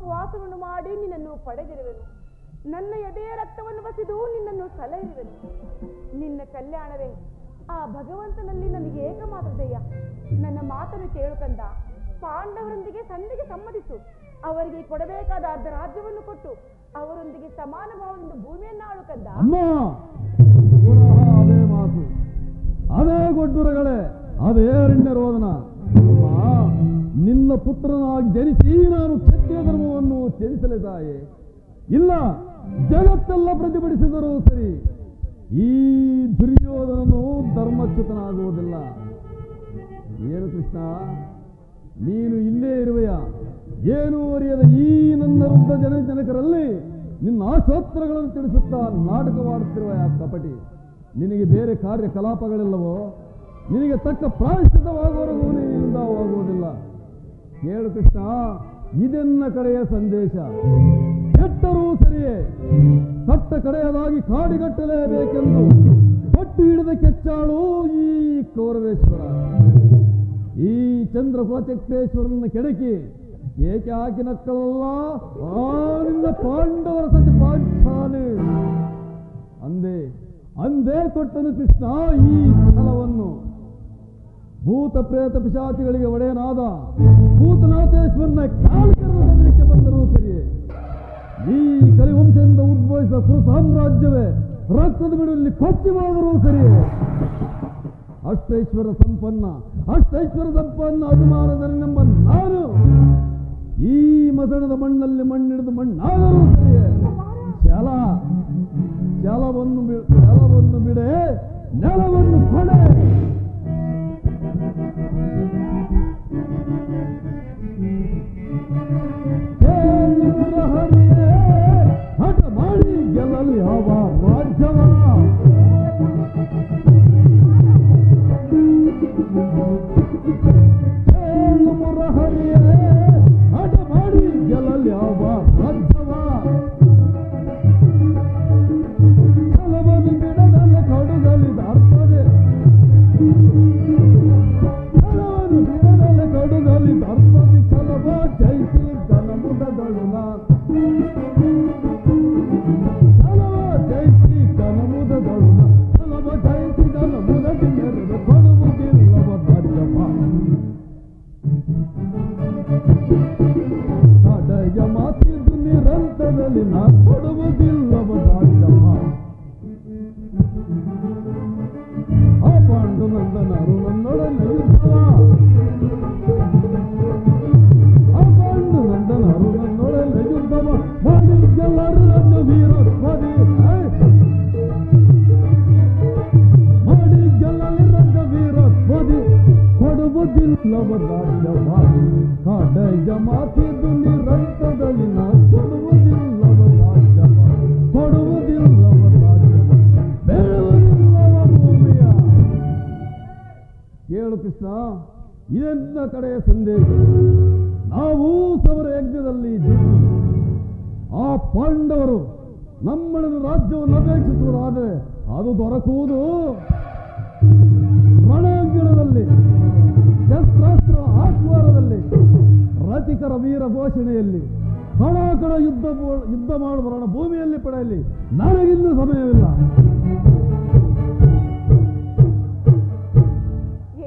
ಉಪವಾಸವನ್ನು ಮಾಡಿ ನಿನ್ನನ್ನು ಪಡೆದಿರುವೆನು. ನನ್ನ ಎದೆಯ ರಕ್ತವನ್ನು ಬಸಿದು ನಿನ್ನನ್ನು ಸಲಹಿರುವೆನು. ನಿನ್ನ ಕಲ್ಯಾಣವೇ ಆ ಭಗವಂತನಲ್ಲಿ ನನಗೆ ಏಕಮಾತ್ರ ಧ್ಯೇಯ. ನನ್ನ ಮಾತನ್ನು ಕೇಳುಕಂದ. ಪಾಂಡವರೊಂದಿಗೆ ಸಂಧಿಗೆ ಸಮ್ಮತಿಸು. ಅವರಿಗೆ ಕೊಡಬೇಕಾದ ಅರ್ಧ ರಾಜ್ಯವನ್ನು ಕೊಟ್ಟು ಅವರೊಂದಿಗೆ ಸಮಾನ ಭಾವದಿಂದ ಭೂಮಿಯನ್ನು ಆಳುಕಂದ. ಅಮ್ಮ, ಪುನಃ ಅದೇ ಮಾತು, ಅದೇ ಗೊಡ್ಡುರಗಳೇ, ಅದೇ ಅರಣ್ಯ ರೋದನ. ಅಮ್ಮ, ನಿನ್ನ ಪುತ್ರನಾಗಿ ಜನಿಸಿ ನಾನು ಕ್ಷತ್ರಿಯ ಧರ್ಮವನ್ನು ತ್ಯಜಿಸಲೇ ತಾಯಿ. ಇಲ್ಲ, ಜಗತ್ತೆಲ್ಲ ಪ್ರತಿಭಟಿಸಿದರೂ ಸರಿ, ಈ ದುರ್ಯೋಧನನು ಧರ್ಮಚ್ಯುತನಾಗುವುದಿಲ್ಲ. ಏನು ಕೃಷ್ಣ, ನೀನು ಇಲ್ಲೇ ಇರುವೆಯ? ಏನೂ ಅರಿಯದ ಈ ನನ್ನ ವೃದ್ಧ ಜನಕರಲ್ಲಿ ನಿನ್ನ ಆಶೋತ್ತರಗಳನ್ನು ತಿಳಿಸುತ್ತಾ ನಾಟಕವಾಡುತ್ತಿರುವ ಆ ಕಪಟಿ. ನಿನಗೆ ಬೇರೆ ಕಾರ್ಯಕಲಾಪಗಳಿಲ್ಲವೋ? ನಿನಗೆ ತಕ್ಕ ಪ್ರಾಯಶ್ಚಿತವಾಗುವವರೆಗೂ ನಿನ್ನಿಂದ ಆಗುವುದಿಲ್ಲ. ಕೇಳು ಕೃಷ್ಣ, ಇದೆನ್ನ ಕಡೆಯ ಸಂದೇಶ. ಕೆಟ್ಟರೂ ಸರಿಯೇ, ಕಟ್ಟ ಕಡೆಯದಾಗಿ ಕಾಡಿಗಟ್ಟಲೇಬೇಕೆಂದು ಪಟ್ಟು ಹಿಡಿದ ಕೆಚ್ಚಾಳು ಈ ಕೌರವೇಶ್ವರ. ಈ ಚಂದ್ರಕುಲಚಕ್ರೇಶ್ವರನ ಕೆಡಕಿ ಏಕೆ ಹಾಕಿ ನಕ್ಕಳಲ್ಲ ನಿನ್ನ ಪಾಂಡವರ ಸತಿ ಪಾಂಚಾನೆ ಅಂದೇ ಕೊಟ್ಟನು ಕೃಷ್ಣ ಈ ಛಲವನ್ನು. ಭೂತ ಪ್ರೇತ ಪಿಶಾಚಿಗಳಿಗೆ ಒಡೆಯನಾದ ಭೂತನಾಥೇಶ್ವರನ ಕಾಲಕರಕ್ಕೆ ಬಂದರೂ ಸರಿಯೇ, ಈ ಕಲಿವಂಶದಿಂದ ಉದ್ಭವಿಸಿದ ಕುರು ಸಾಮ್ರಾಜ್ಯವೇ ರಕ್ತದ ಬಿಡುವಲ್ಲಿ ಕೊಚ್ಚಿವಾದರೂ ಸರಿಯೇ, ಅಷ್ಟೈಶ್ವರ ಸಂಪನ್ನ ಅಭಿಮಾನದನೆಂಬ ನಾನು ಈ ಮಸಣದ ಮಣ್ಣಲ್ಲಿ ಮಣ್ಣಿಡಿದು ಮಣ್ಣಾದರೂ ಸರಿಯೇ, ಛಲವನ್ನು ಬಿಡೆ, ನೆಲವನ್ನು ಕೊಡೆ. ಹಠ ಮಾಡಿ ಗೆಲ್ಲಲಿ ಯಾವ ರಾಜ್ಯವ. ಮುರಹರಿಯೇ ಹಠ ಮಾಡಿ ಗೆಲ್ಲಲಿ ಯಾವ ರಾಜ್ಯವ. ಛಲವನ್ನು ಬಿಡದಲ್ಲ ಕಡುಗಲಿದಾರ್ತದೆ, ಛಲವನ್ನು ಬಿಡದಲ್ಲ ಕಡುಗಲಿದಾರ್ತದೆ. ಛಲವ ಜಯಿಸಿ ಗಣಮುದದಳುನ, ಛಲವ ಜಯಿಸಿ ಗಣಮುದದಳುನ, ಛಲವ ಜಯಿಸಿ ಗಣಮುದದಿ ಮೆರೆದು ಕೊಡುವುದಿಲ್ಲವ ರಾಜ್ಯವ. ಕಡೆಯ ಮಾತಿದ್ದು ನಿರಂತರದಲ್ಲಿ ನಾ ಕೊಡುವುದಿಲ್ಲವ ರಾಜ್ಯವ. ಆ ಪಾಂಡುನಂದನರು ನನ್ನೊಡನೆ ಯುದ್ಧವ, ಆ ಪಾಂಡುನಂದನರು ನನ್ನೊಡನೆ ಯುದ್ಧವ ಮಾಡಿ ಗೆಲ್ಲರು ನನ್ನ ವೀರತ್ವದಿ, ಮಾಡಿ ಗೆಲ್ಲಲಿ ನನ್ನ ವೀರತ್ವದಿ. ಕೊಡುವುದಿಲ್ಲವ ರಾಜ್ಯವ. ಕಡೆಯ ಮಾತಿದ್ದು ನಿರಂತರದಲ್ಲಿ ನಾ ಕೊಡುವುದಿಲ್ಲವ ರಾಜ್ಯವ, ಕೊಡುವುದಿಲ್ಲವ ರಾಜ್ಯವ, ಬೇಡುವುದಿಲ್ಲವ ಭೂಮಿಯ. ಕೇಳು ಕೃಷ್ಣ, ಇದೆನ್ನ ಕಡೆಯ ಸಂದೇಶ. ನಾವು ಸಮರ ಯಜ್ಞದಲ್ಲಿ ಆ ಪಾಂಡವರು ನಮ್ಮನ್ನು ರಾಜ್ಯವನ್ನು ಅಪೇಕ್ಷಿಸುವುದಾದರೆ ಅದು ದೊರಕುವುದು ರಣಾಂಗಣದಲ್ಲಿ, ಶಸ್ತ್ರಾಸ್ತ್ರ ಆಸ್ವಾರದಲ್ಲಿ, ರತಿಕರ ವೀರ ಘೋಷಣೆಯಲ್ಲಿ, ಕಣ ಯುದ್ಧ ಮಾಡುವ ಭೂಮಿಯಲ್ಲಿ ಪಡೆಯಲಿ ನನಗಿನ್ನೂ ಸಮಯವಿಲ್ಲ.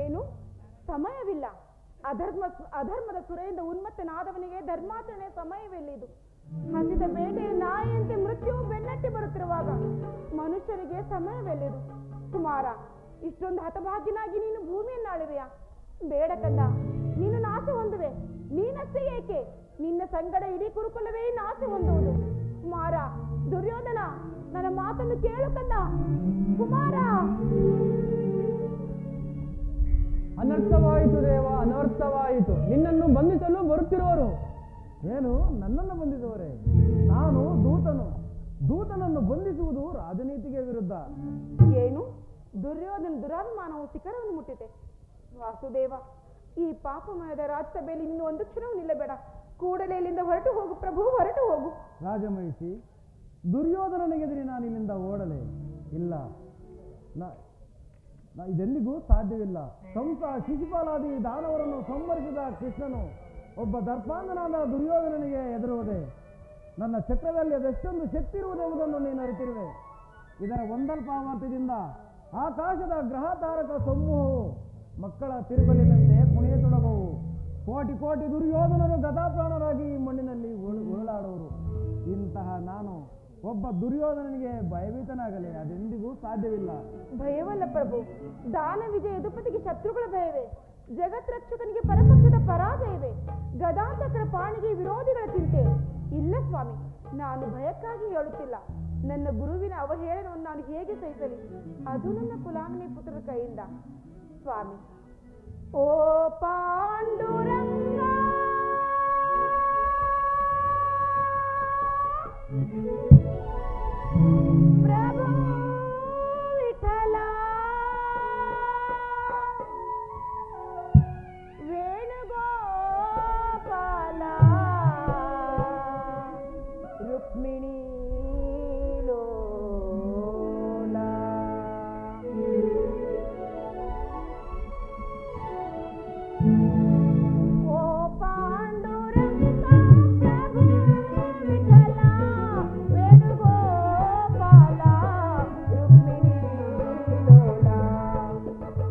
ಏನು ಸಮಯವಿಲ್ಲ? ಅಧರ್ಮದ ಸುರೆಯಿಂದ ಉನ್ಮತ್ತನಾದವನಿಗೆ ಧರ್ಮಾಚರಣೆ ಸಮಯವೆಲ್ಲಿದು? ಹಸಿದ ಬೇಟೆಯ ನಾಯಿಯಂತೆ ಮೃತ್ಯುವು ಬೆನ್ನಟ್ಟಿ ಬರುತ್ತಿರುವಾಗ ಮನುಷ್ಯರಿಗೆ ಸಮಯವೆಲ್ಲಿದು? ಕುಮಾರ, ಇಷ್ಟೊಂದು ಹತಭಾಗ್ಯನಾಗಿ ನೀನು ಭೂಮಿಯನ್ನು ಆಳುವೆಯಾ? ಬೇಡ ಕಂದ, ನೀನು ನಾಶ ಹೊಂದುವೆ. ನೀನಷ್ಟೇ ಏಕೆ, ನಿನ್ನ ಸಂಗಡ ಇಡೀ ಕುರುಕುಲವೇ ನಾಶ ಹೊಂದುವುದು. ಕುಮಾರ, ದುರ್ಯೋಧನ, ನನ್ನ ಮಾತನ್ನು ಕೇಳು ಕಂದ. ಕುಮಾರ, ಅನರ್ಥವಾಯಿತು ದೇವ, ಅನರ್ಥವಾಯಿತು. ನಿನ್ನನ್ನು ಬಂಧಿಸಲು ಬರುತ್ತಿರುವರು. ಏನು, ನನ್ನನ್ನು ಬಂಧಿಸುವರೇ? ನಾನು ದೂತನನ್ನು ಬಂಧಿಸುವುದು ರಾಜನೀತಿಗೆ ವಿರುದ್ಧ. ಏನು, ದುರಾಭಿಮಾನವು ಶಿಖರವನ್ನು ಮುಟ್ಟಿದೆ. ವಾಸುದೇವ, ಈ ಪಾಪಮಯದ ರಾಜ್ಯಸಭೆಯಲ್ಲಿ ನಿನ್ನ ಒಂದು ಕ್ಷಣವೂ ನಿಲ್ಲಬೇಡ. ಕೂಡಲೇ ಇಲ್ಲಿಂದ ಹೊರಟು ಹೋಗು ಪ್ರಭು, ಹೊರಟು ಹೋಗು. ರಾಜಮಹಿಷಿ, ದುರ್ಯೋಧನನಿಗೆದಿರಿ ನಾನು ಇಲ್ಲಿಂದ ಓಡಲೆ ಇಲ್ಲ. ಇದೆಂದಿಗೂ ಸಾಧ್ಯವಿಲ್ಲ. ಕಂಸ, ಶಿಶುಪಾಲಾದಿ ದಾನವರನ್ನು ಸಂಹರಿಸಿದ ಕೃಷ್ಣನು ಒಬ್ಬ ದರ್ಪಾಂಗನಾದ ದುರ್ಯೋಧನನಿಗೆ ಎದುರುವುದೇ? ನನ್ನ ಚಕ್ರದಲ್ಲಿ ಅದೆಷ್ಟೊಂದು ಶಕ್ತಿ ಇರುವುದೆಂಬುದನ್ನು ನೀನು ಅರಿತಿರುವೆ. ಇದರ ಒಂದಲ್ಪ ಮಾತ್ರದಿಂದ ಆಕಾಶದ ಗ್ರಹ ತಾರಕ ಸಮೂಹವು ಮಕ್ಕಳ ತಿರುಗಲಿನಂತೆ ಕುಣಿಯತೊಡಗುವು. ಕೋಟಿ ಕೋಟಿ ದುರ್ಯೋಧನರು ಗದಾಪ್ರಾಣರಾಗಿ ಈ ಮಣ್ಣಿನಲ್ಲಿ ಉರುಳಾಡುವರು. ಇಂತಹ ನಾನು ಒಬ್ಬ ದುರ್ಯೋಧನನಿಗೆ ಭಯಭೀತನಾಗಲಿ ಅದೆಂದಿಗೂ ಸಾಧ್ಯವಿಲ್ಲ. ಭಯವಲ್ಲ ಪ್ರಭು, ದಾನವಿದೆ ಯದುಪತಿಗೆ ಶತ್ರುಗಳ ಭಯವೇ, ಜಗತ್ರಕ್ಷಕನಿಗೆ ಪರಪಕ್ಷದ ಪರಾಜಯವೇ, ಗದಾಂತಕರ ಪಾಣಿಗೆ ವಿರೋಧಿಗಳ ಚಿಂತೆ ಇಲ್ಲ ಸ್ವಾಮಿ. ನಾನು ಭಯಕ್ಕಾಗಿ ಹೇಳುತ್ತಿಲ್ಲ. ನನ್ನ ಗುರುವಿನ ಅವಹೇಳನವನ್ನು ನಾನು ಹೇಗೆ ಸಹಿಸಲಿ? ಅದು ನನ್ನ ಕುಲಾಂಗನೆ ಪುತ್ರರ ಕೈಯಿಂದ. ಸ್ವಾಮಿ, ಓ ಪಾಂಡುರಂಗ ಪ್ರಭು ವಿಠಲ ವೇಣುಗೋಪಾಲ ರುಕ್ಮಿಣಿ ಲೋಲ ಓ ಪಾಂಡುರಂಗ ಪ್ರಭು ವಿಠಲ ವೇಣುಗೋಪಾಲ ರುಕ್ಮಿಣಿ ಲೋಲ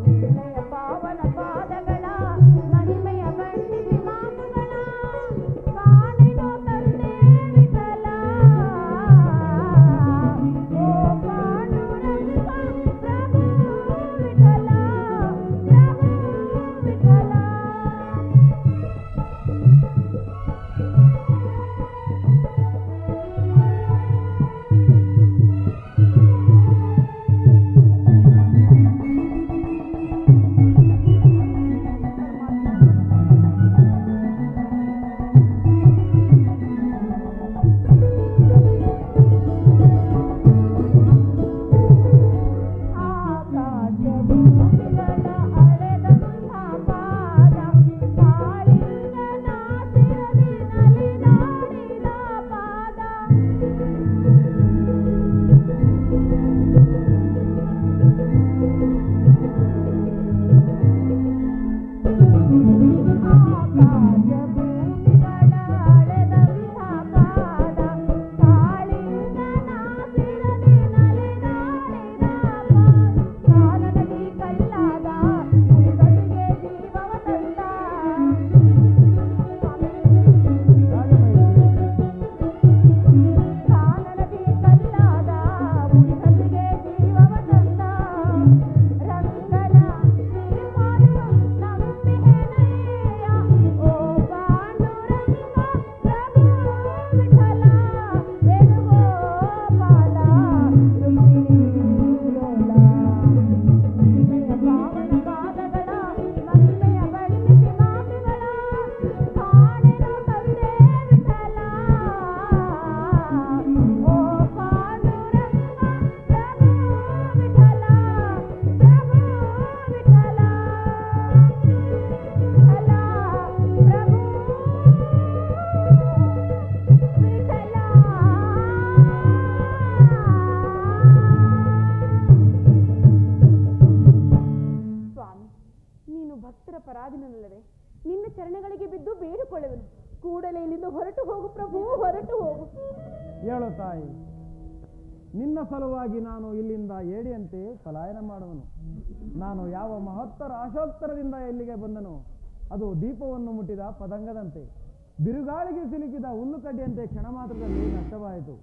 ನಿನ್ನಯ ಪಾವನ ಪಾದಗಳ ಮಹಿಮೆಯ ಬಣ್ಣಿಸಿ ಮಾತುಗಳ ಕಾಣೆನೋ ತಂದೆ ವಿಠಲ. ಓ ಪಾಂಡುರಂಗ ಪ್ರಭು ವಿಠಲ ಪ್ರಭು ವಿಠಲ. ಪರಾಧೀನನಲ್ಲವೇ? ನಿನ್ನ ಚರಣಗಳಿಗೆ ಬಿದ್ದು ಬೇಡಿಕೊಳ್ಳುವೆನು. ಕೂಡಲೇ ಇಲ್ಲಿಂದ ಹೊರಟು ಹೋಗು ಪ್ರಭು, ಹೊರಟು ಹೋಗು. ಹೇಳು ತಾಯಿ, ನಿನ್ನ ಸಲುವಾಗಿ ನಾನು ಇಲ್ಲಿಂದ ಏಡಿಯಂತೆ ಪಲಾಯನ ಮಾಡುವನು. ನಾನು ಯಾವ ಮಹತ್ತರ ಆಶೋತ್ತರದಿಂದ ಇಲ್ಲಿಗೆ ಬಂದನು, ಅದು ದೀಪವನ್ನು ಮುಟ್ಟಿದ ಪದಂಗದಂತೆ, ಬಿರುಗಾಳಿಗೆ ಸಿಲುಕಿದ ಹುಲ್ಲುಕಡ್ಡಿಯಂತೆ ಕ್ಷಣ ಮಾತ್ರದಲ್ಲಿ ನಷ್ಟವಾಯಿತು.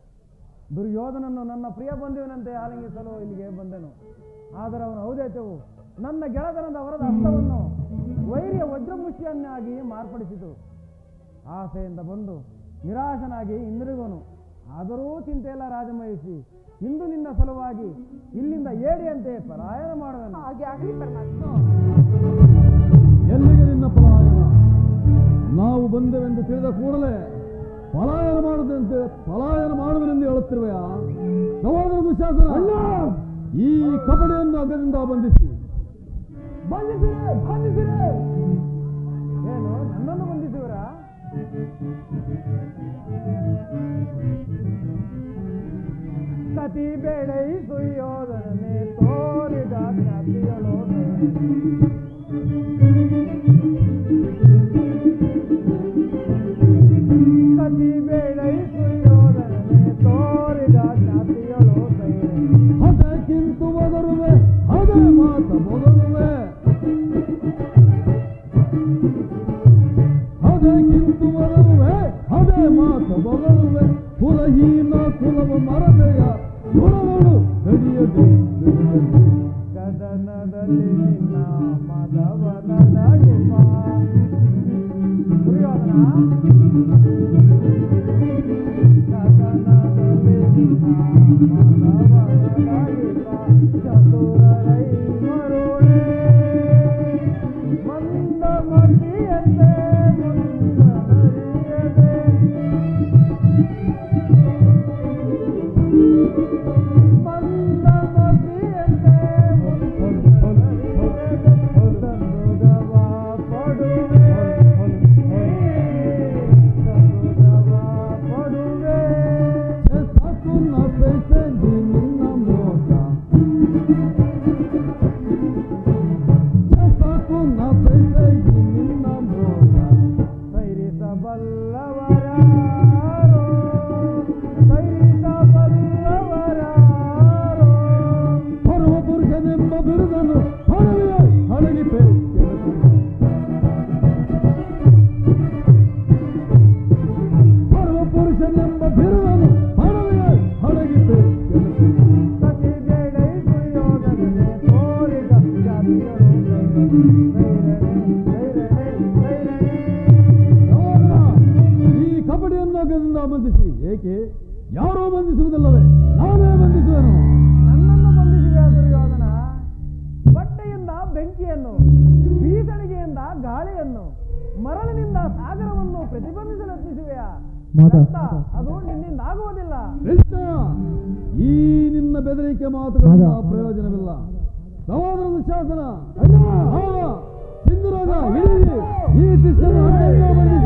ದುರ್ಯೋಧನನ್ನು ನನ್ನ ಪ್ರಿಯ ಬಂಧುವಿನಂತೆ ಆಲಿಂಗಿಸಲು ಇಲ್ಲಿಗೆ ಬಂದೆನು. ಆದರೆ ಅವನ ಔದಾತ್ಯವು ನನ್ನ ಗೆಳತನದ ವರದ ಹಸ್ತವನ್ನು ವೈರ್ಯ ವಜ್ರಮುಷ್ಟಿಯನ್ನಾಗಿ ಮಾರ್ಪಡಿಸಿತು. ಆಸೆಯಿಂದ ಬಂದು ನಿರಾಶನಾಗಿ ಹಿಂದಿರುಗೋನು. ಆದರೂ ಚಿಂತೆಯಲ್ಲ ರಾಜಮಹಿಷಿ, ಇಂದು ನಿನ್ನ ಸಲುವಾಗಿ ಇಲ್ಲಿಂದ ಏಡಿಯಂತೆ ಪಲಾಯನ ಮಾಡುವೆನು. ಹಾಗೆ ಆಗಲಿ ಪರಮಾತ್ಮ. ಎಲ್ಲಿಗೆ ನಿನ್ನ ಪಲಾಯನ? ನಾವು ಬಂದೆವೆಂದು ತಿಳಿದ ಕೂಡಲೇ ಪಲಾಯನ ಮಾಡುವುದೆಂದು ಹೇಳುತ್ತಿರುವೆಯಾ? ಸಹೋದರ ದುಶ್ಯಾಸನ, ಈ ಕಪಡೆಯನ್ನು ಅಗ್ಗದಿಂದ ಬಂಧಿಸಿ. ಏನು ನನ್ನನ್ನು ಬಂಧಿಸುವರಾ? ಸತಿ ಬೇಡೈ ಸುಯೋಧನೆ ತೋರಿದ ಖ್ಯಾತಿಯೊಳಗೆ ತಡೆಯದೆ ಬಿಡದೆ. ಕದನದಲ್ಲಿ ನಿನ್ನ ಮದವನಗೆ ಬಾ ದುರ್ಯೋಧನ. ಕದನದಲ್ಲಿ ನಿನ್ನ ಮದವನಗೆ ಬಾ ಚತುರರೈ ಮರುಳೆ ಮಂದಮತಿಯಂತೆ ಮುಂದರಿಯದೆ. ಮಂದಮತಿಯಂತೆ ತಂದುಗವ ಪಡುವೆ ತಂದುಗವ ಪಡುವೆ. ಸಾಕು ನಾ ಸೈಸಂಡಿ ನಿನ್ನ ಮೋಸ, ಸಾಕು ನಾ ಸೈಸಂಡಿ ನಿನ್ನ ಮೋಸ. ಸೈರಿಸಬಲ್ಲವರಾರೋ ಸೈರಿಸಬಲ್ಲವರಾರೋ. ಪರಮ ಪುರುಷನೆಂಬ ಬಿರುದನ್ನು ಹಣವಿಯ ಹಣಗಿಪೆ. ಪರಮ ಪುರುಷನೆಂಬ ಬಿರುದನ್ನು ಹಣವಿಯ ಹಣಗಿಪೆ. ಸತಿಗೆಡೈ ದುರ್ಯೋಧನನೆ ತೋರಿದ ಜಾತಿಯರು ಈ ಕಬಡ್ಡಿಯನ್ನು ಅಗದಿಂದ ಬಂಧಿಸಿ. ಏಕೆ? ಯಾರೋ ಬಂಧಿಸುವುದಿಲ್ಲವೇ? ನಾನೇ ಬಂಧಿಸುವೆನು. ನನ್ನನ್ನು ಬಂಧಿಸಿದ ದುರ್ಯೋಧನ. ಬಟ್ಟೆಯಿಂದ ಬೆಂಕಿಯನ್ನು, ಬೀಸಣಿಗೆಯಿಂದ ಗಾಳಿಯನ್ನು, ಮರಳಿನಿಂದ ಸಾಗರವನ್ನು ಪ್ರತಿಬಂಧಿಸಲು ಯತ್ನಿಸುವೆಯಾ? ವ್ಯರ್ಥ. ಅದು ನಿನ್ನಿಂದ ಆಗುವುದಿಲ್ಲ. ಕೃಷ್ಣ, ಈ ನಿನ್ನ ಬೆದರಿಕೆ ಮಾತುಗಳಿಂದ ಪ್ರಯೋಜನವಿಲ್ಲ. ಸಹೋದರದ ಶಾಸನ ಸಿಂಧುರಾಗ ಹಿಡಿಯಿರಿ. ಈ ಶಿಷ್ಯನ ಹಣ್ಣನ್ನು ಬಂಧಿಸಿ.